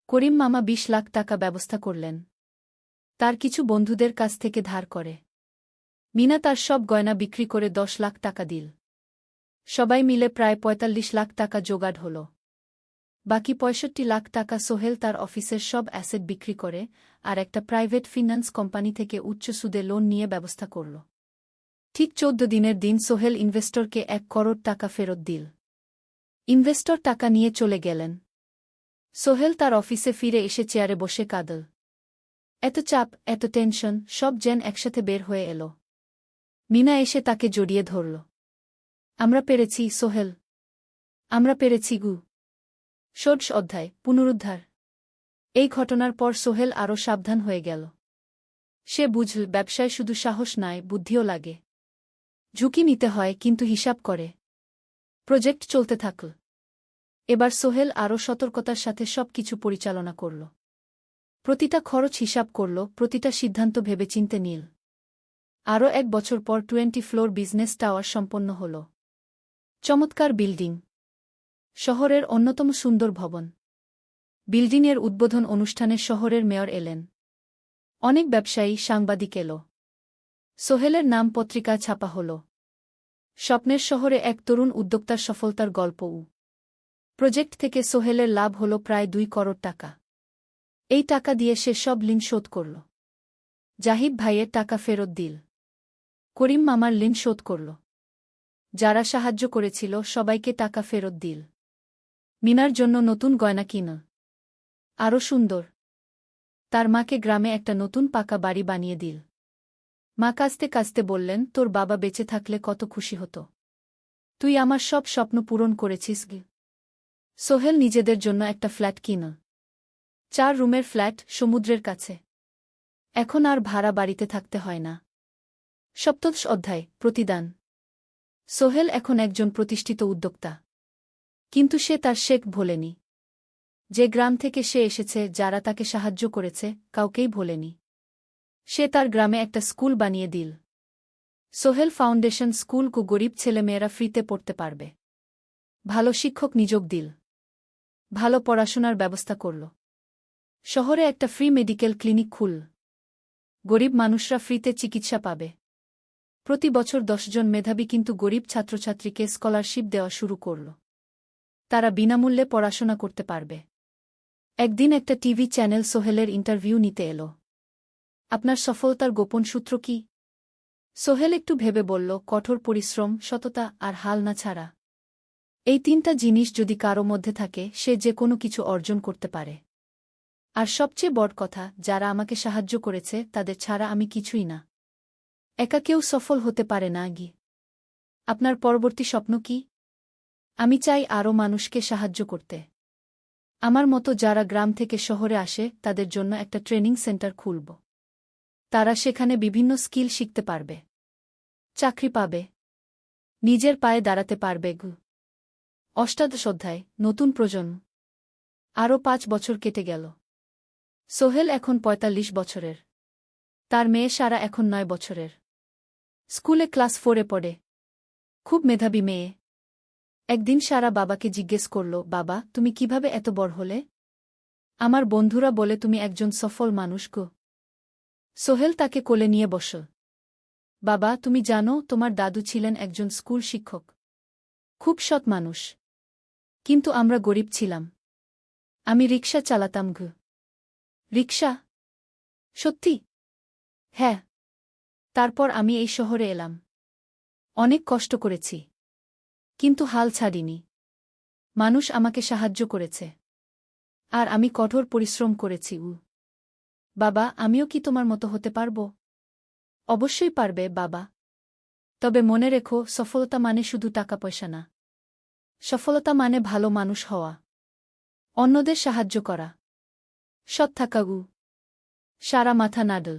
[SPEAKER 1] করিম মামা 20 লাখ টাকা ব্যবস্থা করলেন। তার কিছু বন্ধুদের কাছ থেকে ধার করে। মিনা তার সব গয়না বিক্রি করে 10 লাখ টাকা দিল। সবাই মিলে প্রায় 45 লাখ টাকা জোগাড় হল। বাকি 65 লাখ টাকা সোহেল তার অফিসের সব অ্যাসেট বিক্রি করে আর একটা প্রাইভেট ফিন্যান্স কোম্পানি থেকে উচ্চ সুদে লোন নিয়ে ব্যবস্থা করল। ঠিক 14 দিনের দিন সোহেল ইনভেস্টরকে 1 করোড় টাকা ফেরত দিল। ইনভেস্টর টাকা নিয়ে চলে গেলেন। সোহেল তার অফিসে ফিরে এসে চেয়ারে বসে কাঁদল। এত চাপ, এত টেনশন, সব যেন একসাথে বের হয়ে এল। মিনা এসে তাকে জড়িয়ে ধরল। আমরা পেরেছি সোহেল, আমরা পেরেছি গু। ষোড়শ অধ্যায়, পুনরুদ্ধার। এই ঘটনার পর সোহেল আরও সাবধান হয়ে গেল। সে বুঝল, ব্যবসায় শুধু সাহস নয়, বুদ্ধিও লাগে। ঝুঁকি নিতে হয়, কিন্তু হিসাব করে। প্রজেক্ট চলতে থাকল। এবার সোহেল আরও সতর্কতার সাথে সব কিছু পরিচালনা করল। প্রতিটা খরচ হিসাব করল, প্রতিটা সিদ্ধান্ত ভেবেচিন্তে নিল। আরও 1 বছর পর 20 ফ্লোর বিজনেস টাওয়ার সম্পন্ন হল। চমৎকার বিল্ডিং, শহরের অন্যতম সুন্দর ভবন। বিল্ডিংয়ের উদ্বোধন অনুষ্ঠানে শহরের মেয়র এলেন। অনেক ব্যবসায়ী, সাংবাদিক এলো। সোহেলের নাম পত্রিকা ছাপা হল। স্বপ্নের শহরে এক তরুণ উদ্যোক্তার সফলতার গল্প। প্রজেক্ট থেকে সোহেলের লাভ হল প্রায় 2 করোড় টাকা। এই টাকা দিয়ে সে সব ঋণ শোধ করল। জাহিদ ভাইয়ের টাকা ফেরত দিল। করিম মামার ঋণ শোধ করল। যারা সাহায্য করেছিল সবাইকে টাকা ফেরত দিল। মিনার জন্য নতুন গয়না কিন। আরও সুন্দর। তার মাকে গ্রামে একটা নতুন পাকা বাড়ি বানিয়ে দিল। মা কাঁদতে কাঁদতে বললেন, তোর বাবা বেঁচে থাকলে কত খুশি হতো। তুই আমার সব স্বপ্ন পূরণ করেছিস গে। সোহেল নিজেদের জন্য একটা ফ্ল্যাট কিন। 4 রুমের ফ্ল্যাট, সমুদ্রের কাছে। এখন আর ভাড়া বাড়িতে থাকতে হয় না। সপ্তদশ অধ্যায়, প্রতিদান। সোহেল এখন একজন প্রতিষ্ঠিত উদ্যোক্তা। কিন্তু সে তার শেখ ভোলেনি। যে গ্রাম থেকে সে এসেছে, যারা তাকে সাহায্য করেছে, কাউকেই ভোলেনি। সে তার গ্রামে একটা স্কুল বানিয়ে দিল। সোহেল ফাউন্ডেশন স্কুল কু গরিব ছেলেমেয়েরা ফ্রিতে পড়তে পারবে। ভালো শিক্ষক নিযোগ দিল। ভালো পড়াশোনার ব্যবস্থা করল। শহরে একটা ফ্রি মেডিকেল ক্লিনিক খুলল। গরিব মানুষরা ফ্রিতে চিকিৎসা পাবে। প্রতি বছর 10 জন মেধাবী কিন্তু গরিব ছাত্রছাত্রীকে স্কলারশিপ দেওয়া শুরু করল। তারা বিনামূল্যে পড়াশোনা করতে পারবে। একদিন একটা টিভি চ্যানেল সোহেলের ইন্টারভিউ নিতে এলো। আপনার সফলতার গোপন সূত্র কি? সোহেল একটু ভেবে বলল, কঠোর পরিশ্রম, সততা আর হাল না ছাড়া। এই 3টা জিনিস যদি কারো মধ্যে থাকে, সে যে কোনো কিছু অর্জন করতে পারে। আর সবচেয়ে বড় কথা, যারা আমাকে সাহায্য করেছে তাদের ছাড়া আমি কিছুই না। একা কেউ সফল হতে পারে না গি। আপনার পরবর্তী স্বপ্ন কি? আমি চাই আরও মানুষকে সাহায্য করতে। আমার মতো যারা গ্রাম থেকে শহরে আসে তাদের জন্য একটা ট্রেনিং সেন্টার খুলব। তারা সেখানে বিভিন্ন স্কিল শিখতে পারবে, চাকরি পাবে, নিজের পায়ে দাঁড়াতে পারবে। অষ্টাদশ অধ্যায়, নতুন প্রজন্ম। আরও 5 বছর কেটে গেল। সোহেল এখন 45 বছরের। তার মেয়ে সারা এখন 9 বছরের। স্কুলে ক্লাস 4-এ পড়ে। খুব মেধাবী মেয়ে। একদিন সারা বাবাকে জিজ্ঞেস করল, বাবা, তুমি কিভাবে এত বড় হলে? আমার বন্ধুরা বলে তুমি একজন সফল মানুষ গো। সোহেল তাকে কোলে নিয়ে বসল। বাবা, তুমি জানো তোমার দাদু ছিলেন একজন স্কুল শিক্ষক। খুব সৎ মানুষ। কিন্তু আমরা গরিব ছিলাম। আমি রিকশা চালাতাম। রিকশা? সত্যি? হ্যাঁ। তারপর আমি এই শহরে এলাম। অনেক কষ্ট করেছি। কিন্তু হাল ছাড়িনি। মানুষ আমাকে সাহায্য করেছে। আর আমি কঠোর পরিশ্রম করেছি। বাবা, আমিও কি তোমার মতো হতে পারব? অবশ্যই পারবে বাবা। তবে মনে রেখো, সফলতা মানে শুধু টাকা পয়সা না। সফলতা মানে ভালো মানুষ হওয়া, অন্যদের সাহায্য করা, সৎ থাকা। সারা মাথা নাডল।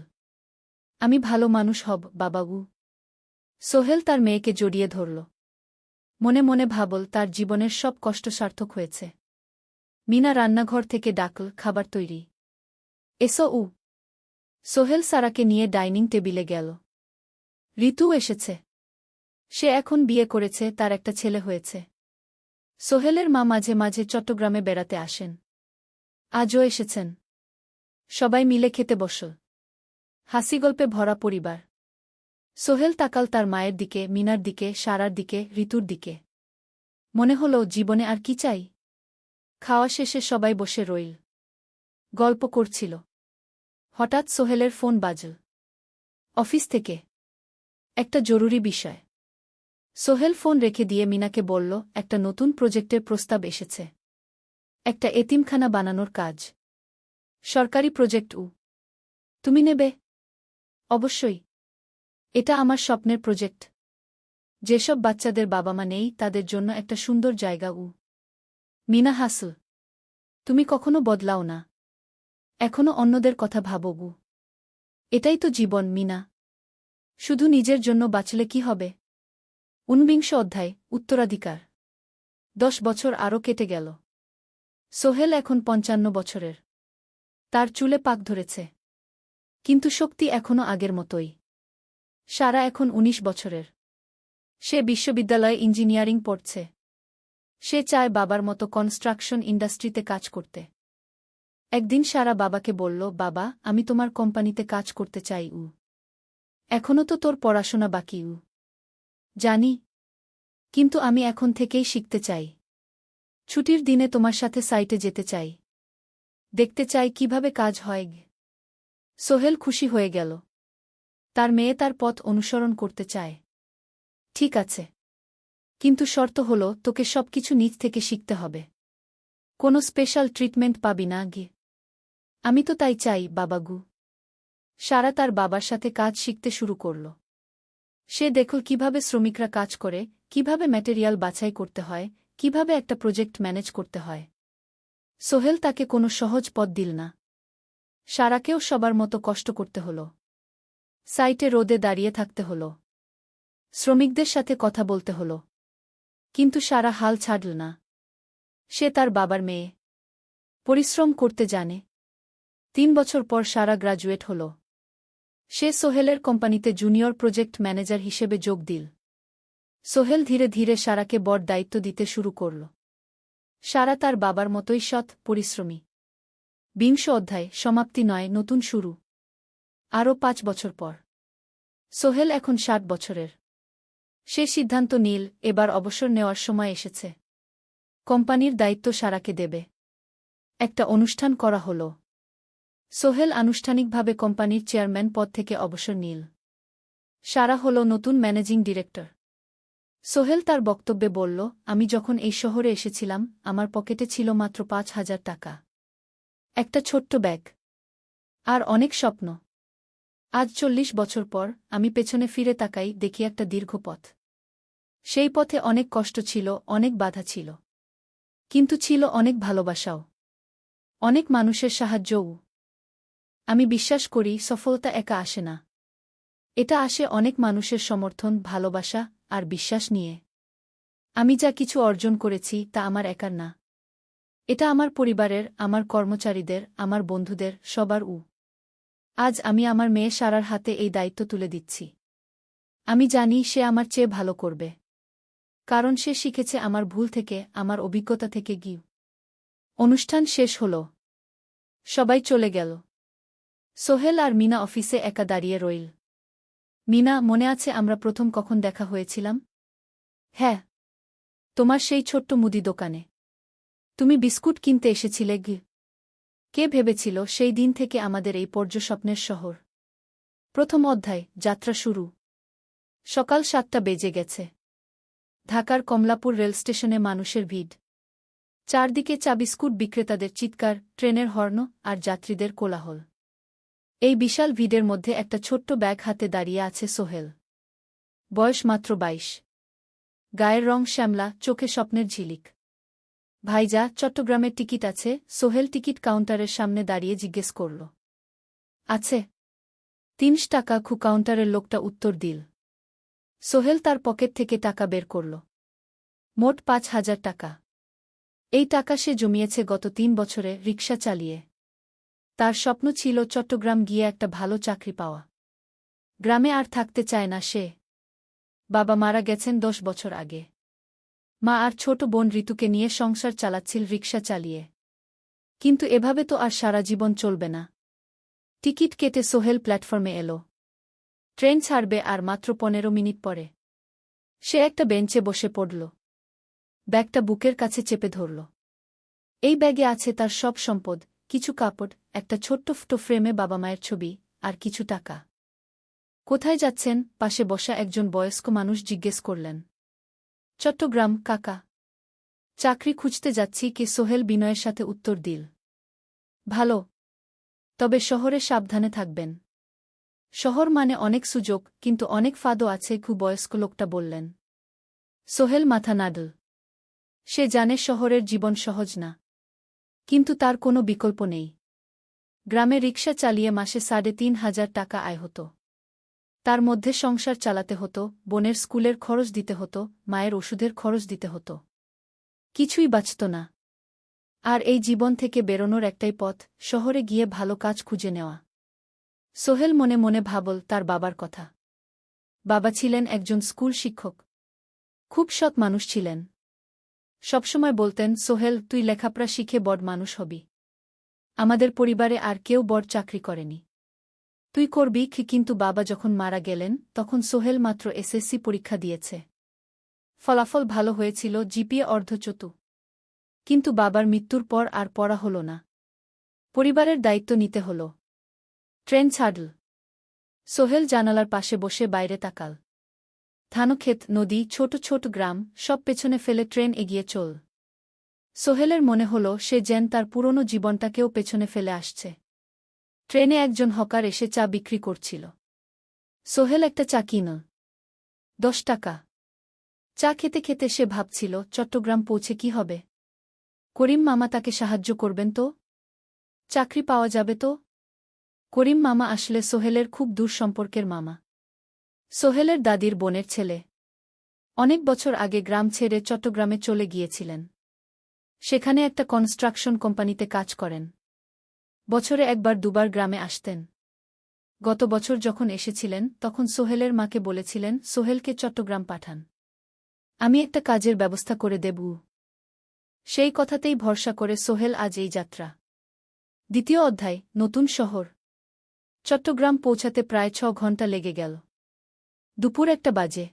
[SPEAKER 1] আমি ভালো মানুষ হব বাবাগু। সোহেল তার মেয়েকে জড়িয়ে ধরল। মনে মনে ভাবল তার জীবনের সব কষ্ট সার্থক হয়েছে। মিনা রান্নাঘর থেকে ডাকল, খাবার তৈরি। এসো। সোহেল সারাকে নিয়ে ডাইনিং টেবিলে গেল। ঋতু এসেছে। সে এখন বিয়ে করেছে, তার একটা ছেলে হয়েছে। সোহেলের মা মাঝে মাঝে চট্টগ্রামে বেড়াতে আসেন। আজও এসেছেন। সবাই মিলে খেতে বসল। হাসিগল্পে ভরা পরিবার। সোহেল তাকাল তার মায়ের দিকে, মিনার দিকে, সারার দিকে, ঋতুর দিকে। মনে হল জীবনে আর কি চাই। খাওয়া শেষে সবাই বসে রইল। গল্প করছিল। হঠাৎ সোহেলের ফোন বাজল। অফিস থেকে। একটা জরুরি বিষয়। সোহেল ফোন রেখে দিয়ে মিনাকে বলল, একটা নতুন প্রজেক্টের প্রস্তাব এসেছে। একটা এতিমখানা বানানোর কাজ। সরকারি প্রজেক্ট। তুমি নেবে? অবশ্যই। এটা আমার স্বপ্নের প্রজেক্ট। যেসব বাচ্চাদের বাবা মা নেই তাদের জন্য একটা সুন্দর জায়গা। মিনা হাসল। তুমি কখনো বদলাও না। এখনো অন্যদের কথা ভাবো। এটাই তো জীবন মিনা। শুধু নিজের জন্য বাঁচলে কি হবে? ঊনবিংশ অধ্যায়, উত্তরাধিকার। 10 বছর আরও কেটে গেল। সোহেল এখন 55 বছরের। তার চুলে পাক ধরেছে। কিন্তু শক্তি এখনও আগের মতোই। সারা এখন 19 বছরের। সে বিশ্ববিদ্যালয়ে ইঞ্জিনিয়ারিং পড়ছে। সে চায় বাবার মতো কনস্ট্রাকশন ইন্ডাস্ট্রিতে কাজ করতে। একদিন সারা বাবাকে বলল, বাবা, আমি তোমার কোম্পানিতে কাজ করতে চাই। এখনও তো তোর পড়াশোনা বাকি। জানি। কিন্তু আমি এখন থেকেই শিখতে চাই। ছুটির দিনে তোমার সাথে সাইটে যেতে চাই। দেখতে চাই কিভাবে কাজ হয়। সোহেল খুশি হয়ে গেল। তার মেয়ে তার পথ অনুসরণ করতে চায়। ঠিক আছে। কিন্তু শর্ত হল, তোকে সবকিছু নিজ থেকে শিখতে হবে। কোনো স্পেশাল ট্রিটমেন্ট পাবি না। আমি তো তাই চাই বাবাগু। সারা তার বাবার সাথে কাজ শিখতে শুরু করল। সে দেখল কিভাবে শ্রমিকরা কাজ করে, কিভাবে ম্যাটেরিয়াল বাছাই করতে হয়, কিভাবে একটা প্রজেক্ট ম্যানেজ করতে হয়। সোহেল তাকে কোনো সহজ পথ দিল না। সারাকেও সবার মতো কষ্ট করতে হল। সাইটে রোদে দাঁড়িয়ে থাকতে হল। শ্রমিকদের সাথে কথা বলতে হল। কিন্তু সারা হাল ছাড়ল না। সে তার বাবার মেয়ে। পরিশ্রম করতে জানে। 3 বছর পর সারা গ্রাজুয়েট হল। সে সোহেলের কোম্পানিতে জুনিয়র প্রজেক্ট ম্যানেজার হিসেবে যোগ দিল। সোহেল ধীরে ধীরে সারাকে বড় দায়িত্ব দিতে শুরু করল। সারা তার বাবার মতোই সৎ, পরিশ্রমী। 20 অধ্যায়, সমাপ্তি নয়, নতুন শুরু। আরও 5 বছর পর। সোহেল এখন 60 বছরের। সে সিদ্ধান্ত নিল, এবার অবসর নেওয়ার সময় এসেছে। কোম্পানির দায়িত্ব সারাকে দেবে। একটা অনুষ্ঠান করা হল। সোহেল আনুষ্ঠানিকভাবে কোম্পানির চেয়ারম্যান পদ থেকে অবসর নিল। সারা হল নতুন ম্যানেজিং ডিরেক্টর। সোহেল তার বক্তব্যে বলল, আমি যখন এই শহরে এসেছিলাম আমার পকেটে ছিল মাত্র 5,000 টাকা। একটা ছোট্ট ব্যাগ। আর অনেক স্বপ্ন। আজ 40 বছর পর আমি পেছনে ফিরে তাকাই, দেখি একটা দীর্ঘ পথ। সেই পথে অনেক কষ্ট ছিল, অনেক বাধা ছিল। কিন্তু ছিল অনেক ভালোবাসাও। অনেক মানুষের সাহায্যও। আমি বিশ্বাস করি সফলতা একা আসে না। এটা আসে অনেক মানুষের সমর্থন, ভালোবাসা আর বিশ্বাস নিয়ে। আমি যা কিছু অর্জন করেছি তা আমার একার না। এটা আমার পরিবারের, আমার কর্মচারীদের, আমার বন্ধুদের, সবার। আজ আমি আমার মেয়ে সারার হাতে এই দায়িত্ব তুলে দিচ্ছি। আমি জানি সে আমার চেয়ে ভালো করবে। কারণ সে শিখেছে আমার ভুল থেকে, আমার অভিজ্ঞতা থেকে। অনুষ্ঠান শেষ হল। সবাই চলে গেল। সোহেল আর মিনা অফিসে একা দাঁড়িয়ে রইল। মিনা, মনে আছে আমরা প্রথম কখন দেখা হয়েছিলাম? হ্যাঁ। তোমার সেই ছোট্ট মুদি দোকানে তুমি বিস্কুট কিনতে এসেছিলে কে ভেবেছিল সেই দিন থেকে আমাদের এই পর্যস্বপ্নের শহর। প্রথম অধ্যায়, যাত্রা শুরু। সকাল 7টা বেজে গেছে। ঢাকার কমলাপুর রেলস্টেশনে মানুষের ভিড়। চারদিকে চা বিস্কুট বিক্রেতাদের চিৎকার, ট্রেনের হর্ন আর যাত্রীদের কোলাহল। এই বিশাল ভিড়ের মধ্যে একটা ছোট্ট ব্যাগ হাতে দাঁড়িয়ে আছে সোহেল। বয়স মাত্র 22। গায়ের রং শ্যামলা, চোখে স্বপ্নের ঝিলিক। ভাইজা, চট্টগ্রামের টিকিট আছে? সোহেল টিকিট কাউন্টারের সামনে দাঁড়িয়ে জিজ্ঞেস করল। আছে। 3 টাকা। কাউন্টারের লোকটা উত্তর দিল। সোহেল তার পকেট থেকে টাকা বের করল। মোট 5,000 টাকা। এই টাকা সে জমিয়েছে গত 3 বছরে রিকশা চালিয়ে। তার স্বপ্ন ছিল চট্টগ্রাম গিয়ে একটা ভালো চাকরি পাওয়া। গ্রামে আর থাকতে চায় না সে। বাবা মারা গেছেন 10 বছর আগে। মা আর ছোট বোন ঋতুকে নিয়ে সংসার চালাচ্ছিল রিকশা চালিয়ে। কিন্তু এভাবে তো আর সারা জীবন চলবে না। টিকিট কেটে সোহেল প্ল্যাটফর্মে এলো। ট্রেন ছাড়বে আর মাত্র 15 মিনিট পরে। সে একটা বেঞ্চে বসে পড়ল। ব্যাগটা বুকের কাছে চেপে ধরল। এই ব্যাগে আছে তার সব সম্পদ, কিছু কাপড়, একটা ছোট্ট ফটো ফ্রেমে বাবা মায়ের ছবি, আর কিছু টাকা। কোথায় যাচ্ছেন? পাশে বসা একজন বয়স্ক মানুষ জিজ্ঞেস করলেন। চট্টগ্রাম কাকা। চাকরি খুঁজতে যাচ্ছি কে? সোহেল বিনয়ের সাথে উত্তর দিল। ভালো। তবে শহরে সাবধানে থাকবেন। শহর মানে অনেক সুযোগ, কিন্তু অনেক ফাঁদও আছে, বয়স্ক লোকটা বললেন। সোহেল মাথা নাড়ল। সে জানে শহরের জীবন সহজ না। কিন্তু তার কোনো বিকল্প নেই। গ্রামে রিকশা চালিয়ে মাসে 3,500 টাকা আয় হতো। তার মধ্যে সংসার চালাতে হতো, বোনের স্কুলের খরচ দিতে হতো, মায়ের ওষুধের খরচ দিতে হতো। কিছুই বাঁচত না। আর এই জীবন থেকে বেরোনোর একটাই পথ, শহরে গিয়ে ভালো কাজ খুঁজে নেওয়া। সোহেল মনে মনে ভাবল তার বাবার কথা। বাবা ছিলেন একজন স্কুল শিক্ষক। খুব সৎ মানুষ ছিলেন। সবসময় বলতেন, সোহেল, তুই লেখাপড়া শিখে বড় মানুষ হবি। আমাদের পরিবারে আর কেউ বড় চাকরি করেনি। তুই করবি। কিন্তু বাবা যখন মারা গেলেন তখন সোহেল মাত্র এসএসসি পরীক্ষা দিয়েছে। ফলাফল ভালো হয়েছিল, জিপিএ অর্ধচতু। কিন্তু বাবার মৃত্যুর পর আর পড়া হল না। পরিবারের দায়িত্ব নিতে হল। ট্রেন ছাড়ল। সোহেল জানালার পাশে বসে বাইরে তাকাল। ধানক্ষেত, নদী, ছোট ছোট গ্রাম, সব পেছনে ফেলে ট্রেন এগিয়ে চল। সোহেলের মনে হল সে যেন তার পুরনো জীবনটাকেও পেছনে ফেলে আসছে। ট্রেনে একজন হকার এসে চা বিক্রি করছিল। সোহেল একটা চা কিনল। 10 টাকা। চা খেতে খেতে সে ভাবছিল, চট্টগ্রাম পৌঁছে কি হবে? করিম মামা তাকে সাহায্য করবেন তো? চাকরি পাওয়া যাবে তো? করিম মামা আসলে সোহেলের খুব দূর সম্পর্কের মামা। সোহেলের দাদির বোনের ছেলে। অনেক বছর আগে গ্রাম ছেড়ে চট্টগ্রামে চলে গিয়েছিলেন। সেখানে একটা কনস্ট্রাকশন কোম্পানিতে কাজ করেন। বছরে একবার দুবার গ্রামে আসতেন। গত বছর যখন এসেছিলেন তখন সোহেলের মাকে বলেছিলেন, সোহেলকে চট্টগ্রাম পাঠান। আমি একটা কাজের ব্যবস্থা করে দেব। সেই কথাতেই ভরসা করে সোহেল আজ এই যাত্রা। দ্বিতীয় অধ্যায়, নতুন শহর। চট্টগ্রাম পৌঁছাতে প্রায় 6 ঘন্টা লেগে গেল। দুপুর 1টা বাজে।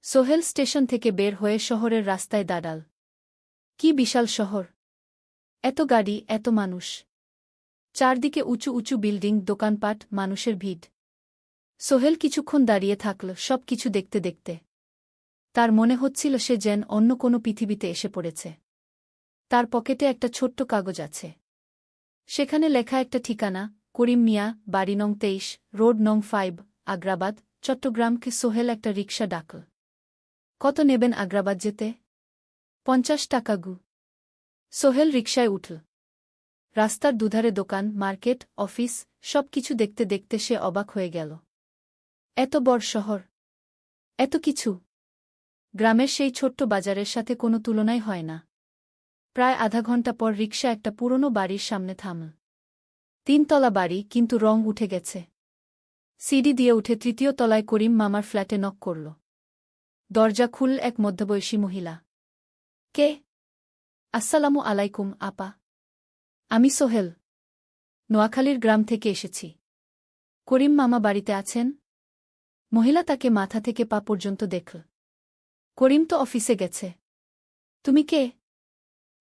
[SPEAKER 1] সোহেল স্টেশন থেকে বের হয়ে শহরের রাস্তায় দাঁড়াল। কি বিশাল শহর! এত গাড়ি, এত মানুষ। চারদিকে উঁচু উঁচু বিল্ডিং, দোকানপাট, মানুষের ভিড়। সোহেল কিছুক্ষণ দাঁড়িয়ে থাকল সব কিছু দেখতে দেখতে। তার মনে হচ্ছিল সে যেন অন্য কোনো পৃথিবীতে এসে পড়েছে। তার পকেটে একটা ছোট্ট কাগজ আছে। সেখানে লেখা একটা ঠিকানা, করিম মিয়া, বাড়ি নং 23, রোড নং 5, আগ্রাবাদ, চট্টগ্রামকে। সোহেল একটা রিকশা ডাকল। কত নেবেন আগ্রাবাদ যেতে? 50 টাকা গু। সোহেল রিকশায় উঠল। রাস্তার দুধারে দোকান, মার্কেট, অফিস, সব কিছু দেখতে দেখতে সে অবাক হয়ে গেল। এত বড় শহর, এত কিছু! গ্রামের সেই ছোট্ট বাজারের সাথে কোনো তুলনাই হয় না। প্রায় আধা ঘন্টা পর রিকশা একটা পুরনো বাড়ির সামনে থামল। 3 তলা বাড়ি, কিন্তু রং উঠে গেছে। সিঁড়ি দিয়ে উঠে 3য় তলায় করিম মামার ফ্ল্যাটে নক করল। দরজা খুলল এক মধ্যবয়সী মহিলা। কে? আসসালামু আলাইকুম আপা। আমি সোহেল। নোয়াখালীর গ্রাম থেকে এসেছি। করিম মামা বাড়িতে আছেন? মহিলা তাকে মাথা থেকে পা পর্যন্ত দেখল। করিম তো অফিসে গেছে। তুমি কে?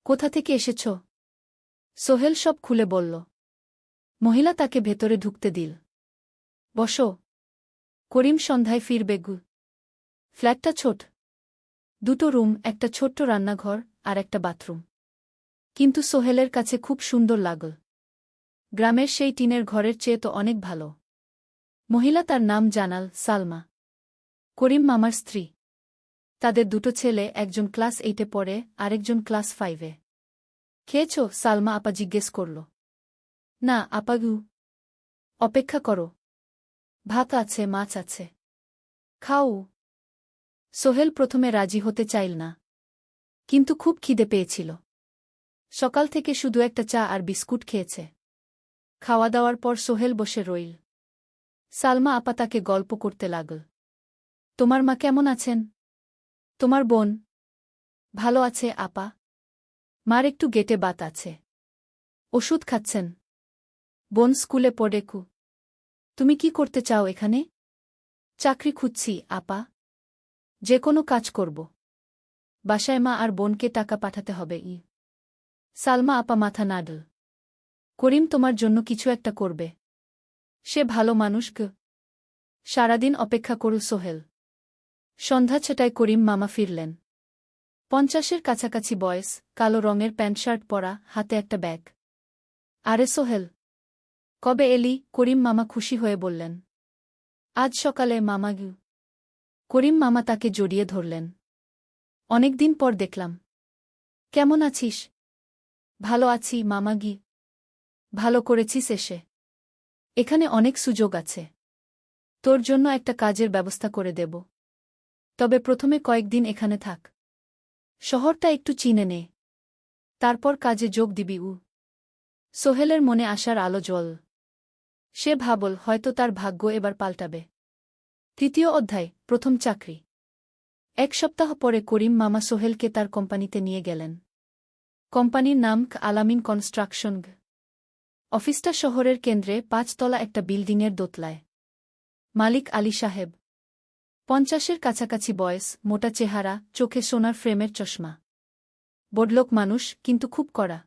[SPEAKER 1] কোথা থেকে এসেছ? সোহেল সব খুলে বলল। মহিলা তাকে ভেতরে ঢুকতে দিল। বসো। করিম সন্ধ্যায় ফিরবে গু। ফ্ল্যাটটা ছোট। 2টো রুম, একটা ছোট্ট রান্নাঘর আর একটা বাথরুম। কিন্তু সোহেলের কাছে খুব সুন্দর লাগল। গ্রামের সেই টিনের ঘরের চেয়ে তো অনেক ভালো। মহিলা তার নাম জানাল সালমা। করিম মামার স্ত্রী। তাদের 2টো ছেলে, একজন ক্লাস 8-এ পড়ে আরেকজন ক্লাস 5-এ। খেয়েছ? সালমা আপা জিজ্ঞেস করল। না আপাগু। অপেক্ষা করো। ভাত আছে, মাছ আছে। খাও। সোহেল প্রথমে রাজি হতে চাইল না, কিন্তু খুব খিদে পেয়েছিল। সকাল থেকে শুধু একটা চা আর বিস্কুট খেয়েছে। খাওয়া দাওয়ার পর সোহেল বসে রইল। সালমা আপা তাকে গল্প করতে লাগল। তোমার মা কেমন আছেন? তোমার বোন? ভালো আছে আপা। মার একটু গেটে বাত আছে। ওষুধ খাচ্ছেন। বোন স্কুলে পড়ে কু। তুমি কি করতে চাও এখানে? চাকরি খুঁজছি আপা। যে কোনো কাজ করব। বাসায় মা আর বোনকে টাকা পাঠাতে হবে। সালমা আপা মাথা নাড়ল। করিম তোমার জন্য কিছু একটা করবে। সে ভালো মানুষ গ। সারাদিন অপেক্ষা করু সোহেল। সন্ধ্যা 6টায় করিম মামা ফিরলেন। 50-এর কাছাকাছি বয়স, কালো রঙের প্যান্ট শার্ট পরা, হাতে একটা ব্যাগ। আরে সোহেল, কবে এলি? করিম মামা খুশি হয়ে বললেন। আজ সকালে মামা গু। করিম মামা তাকে জড়িয়ে ধরলেন। অনেকদিন পর দেখলাম। কেমন আছিস? ভালো আছি মামা গি। ভালো করেছিস এসে। এখানে অনেক সুযোগ আছে। তোর জন্য একটা কাজের ব্যবস্থা করে দেব। তবে প্রথমে কয়েকদিন এখানে থাক। শহরটা একটু চিনে নে। তারপর কাজে যোগ দিবি। সোহেলের মনে আসার আলো জ্বল। সে ভাবল হয়তো তার ভাগ্য এবার পাল্টাবে। 3য় অধ্যায়, প্রথম চাকরি। 1 সপ্তাহ পরে করিম মামা সোহেলকে তার কোম্পানিতে নিয়ে গেলেন। কোম্পানির নাম আলামিন কনস্ট্রাকশন। অফিসটা শহরের কেন্দ্রে 5 তলা একটা বিল্ডিংয়ের দোতলায়। মালিক আলী সাহেব। 50-এর কাছাকাছি বয়স, মোটা চেহারা, চোখে সোনার ফ্রেমের চশমা। বড়লোক মানুষ, কিন্তু খুব কড়া।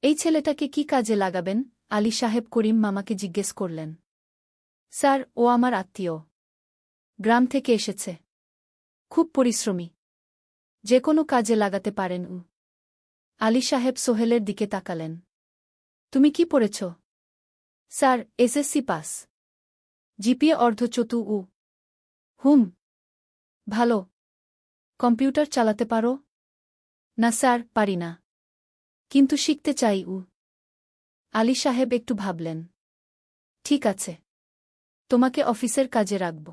[SPEAKER 1] এই ছেলেটাকে কি কাজে লাগাবেন? আলী সাহেব করিম মামাকে জিজ্ঞেস করলেন। স্যার, ও আমার আত্মীয়। গ্রাম থেকে এসেছে। খুব পরিশ্রমী। যে কোনো কাজে লাগাতে পারেন। আলী সাহেব সোহেলের দিকে তাকালেন। তুমি কি পড়েছ? Sir, SSC pass. জিপিএ অর্ধচতু। হুম। ভালো। কম্পিউটার চালাতে পারো? না স্যার, পারি না। কিন্তু শিখতে চাই। আলী সাহেব একটু ভাবলেন। ঠিক আছে। তোমাকে অফিসের কাজে রাখব।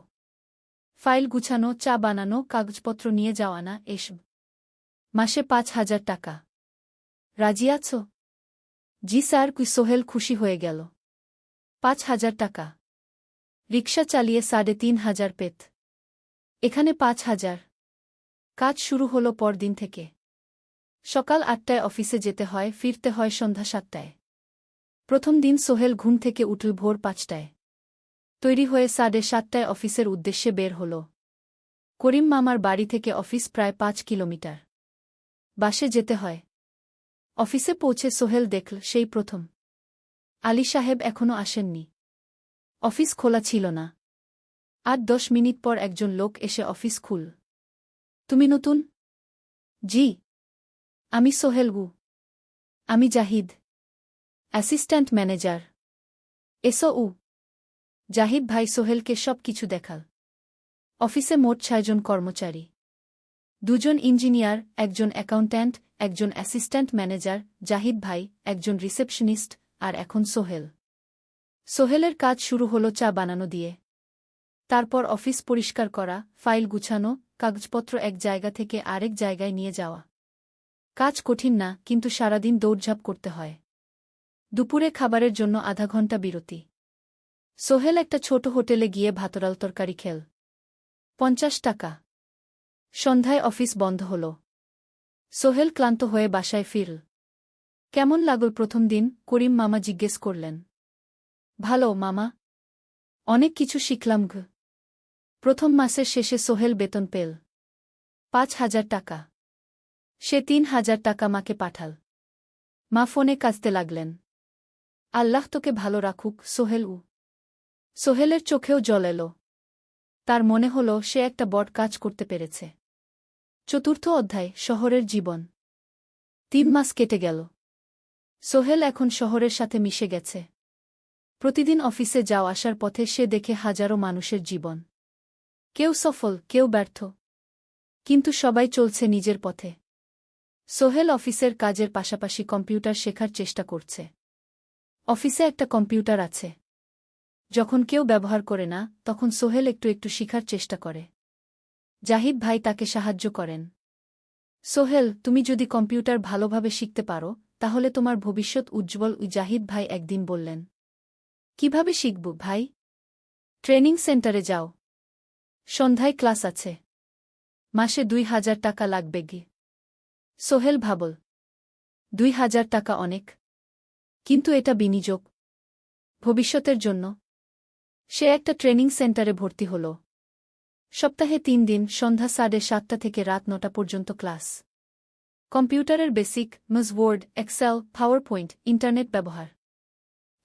[SPEAKER 1] ফাইল গুছানো, চা বানানো, কাগজপত্র নিয়ে যাওয়া না, এসব। মাসে 5,000 টাকা। রাজি আছো? জি স্যার। সোহেল খুশি হয়ে গেল। 5,000 টাকা। রিকশা চালিয়ে 3,500 পেত। এখানে 5,000। কাজ শুরু হলো পরদিন থেকে। সকাল 8টায় অফিসে যেতে হয়, ফিরতে হয় সন্ধ্যা 7টায়। প্রথম দিন সোহেল ঘুম থেকে উঠল ভোর 5টায়। তৈরি হয়ে 7:30টায় অফিসের উদ্দেশ্যে বের হল। করিম মামার বাড়ি থেকে অফিস প্রায় 5 কিলোমিটার। বাসে যেতে হয়। অফিসে পৌঁছে সোহেল দেখল সেই প্রথম আলী সাহেব এখনো আসেননি। অফিস খোলা ছিল না। 8-10 মিনিট পর একজন লোক এসে অফিস খুল। তুমি নতুন? জি। আমি সোহেল গু। আমি জাহিদ, অ্যাসিস্ট্যান্ট ম্যানেজার। এসো। জাহিদ ভাই সোহেলকে সব কিছু দেখাল। অফিসে মোট 6 জন কর্মচারী। 2 জন ইঞ্জিনিয়ার, একজন অ্যাকাউন্ট্যান্ট, একজন অ্যাসিস্ট্যান্ট ম্যানেজার, জাহিদ ভাই, একজন রিসেপশনিস্ট, আর এখন সোহেল। সোহেলের কাজ শুরু হলো চা বানানো দিয়ে। তারপর অফিস পরিষ্কার করা, ফাইল গুছানো, কাগজপত্র এক জায়গা থেকে আরেক জায়গায় নিয়ে যাওয়া। কাজ কঠিন না, কিন্তু সারাদিন দৌড়ঝাঁপ করতে হয়। দুপুরে খাবারের জন্য আধা ঘন্টা বিরতি। সোহেল একটা ছোট হোটেলে গিয়ে ভাতডাল তরকারি খেল। 50 টাকা। সন্ধ্যায় অফিস বন্ধ হল। সোহেল ক্লান্ত হয়ে বাসায় ফিরল। কেমন লাগল প্রথম দিন? করিম মামা জিজ্ঞেস করলেন। ভালো মামা। অনেক কিছু শিখলাম। প্রথম মাসের শেষে সোহেল বেতন পেল 5,000 টাকা। সে ৩,০০০ টাকা মাকে পাঠাল। মা ফোনে কাঁদতে লাগলেন। আল্লাহ তোকে ভালো রাখুক সোহেল। সোহেলের চোখেও জল এলো। তার মনে হল সে একটা বড় কাজ করতে পেরেছে। চতুর্থ অধ্যায় শহরের জীবন। ৩ মাস কেটে গেল। সোহেল এখন শহরের সাথে মিশে গেছে। প্রতিদিন অফিসে যাওয়া আসার পথে সে দেখে হাজারো মানুষের জীবন। কেউ সফল, কেউ ব্যর্থ, কিন্তু সবাই চলছে নিজের পথে। সোহেল অফিসের কাজের পাশাপাশি কম্পিউটার শেখার চেষ্টা করছে। অফিসে একটা কম্পিউটার আছে। যখন কেউ ব্যবহার করে না, তখন সোহেল একটু একটু শিখার চেষ্টা করে। জাহিদ ভাই তাকে সাহায্য করেন। সোহেল, তুমি যদি কম্পিউটার ভালোভাবে শিখতে পারো, তাহলে তোমার ভবিষ্যৎ উজ্জ্বল। জাহিদ ভাই একদিন বললেন। কিভাবে শিখব ভাই? ট্রেনিং সেন্টারে যাও। সন্ধ্যায় ক্লাস আছে। মাসে ২,০০০ টাকা লাগবে গি। সোহেল ভাবল, ২,০০০ টাকা অনেক, কিন্তু এটা বিনিয়োগ, ভবিষ্যতের জন্য। সে একটা ট্রেনিং সেন্টারে ভর্তি হল। সপ্তাহে ৩ দিন, সন্ধ্যা ৭:৩০ থেকে রাত ৯টা পর্যন্ত ক্লাস। কম্পিউটারের basic, word, excel, PowerPoint, internet ব্যবহার।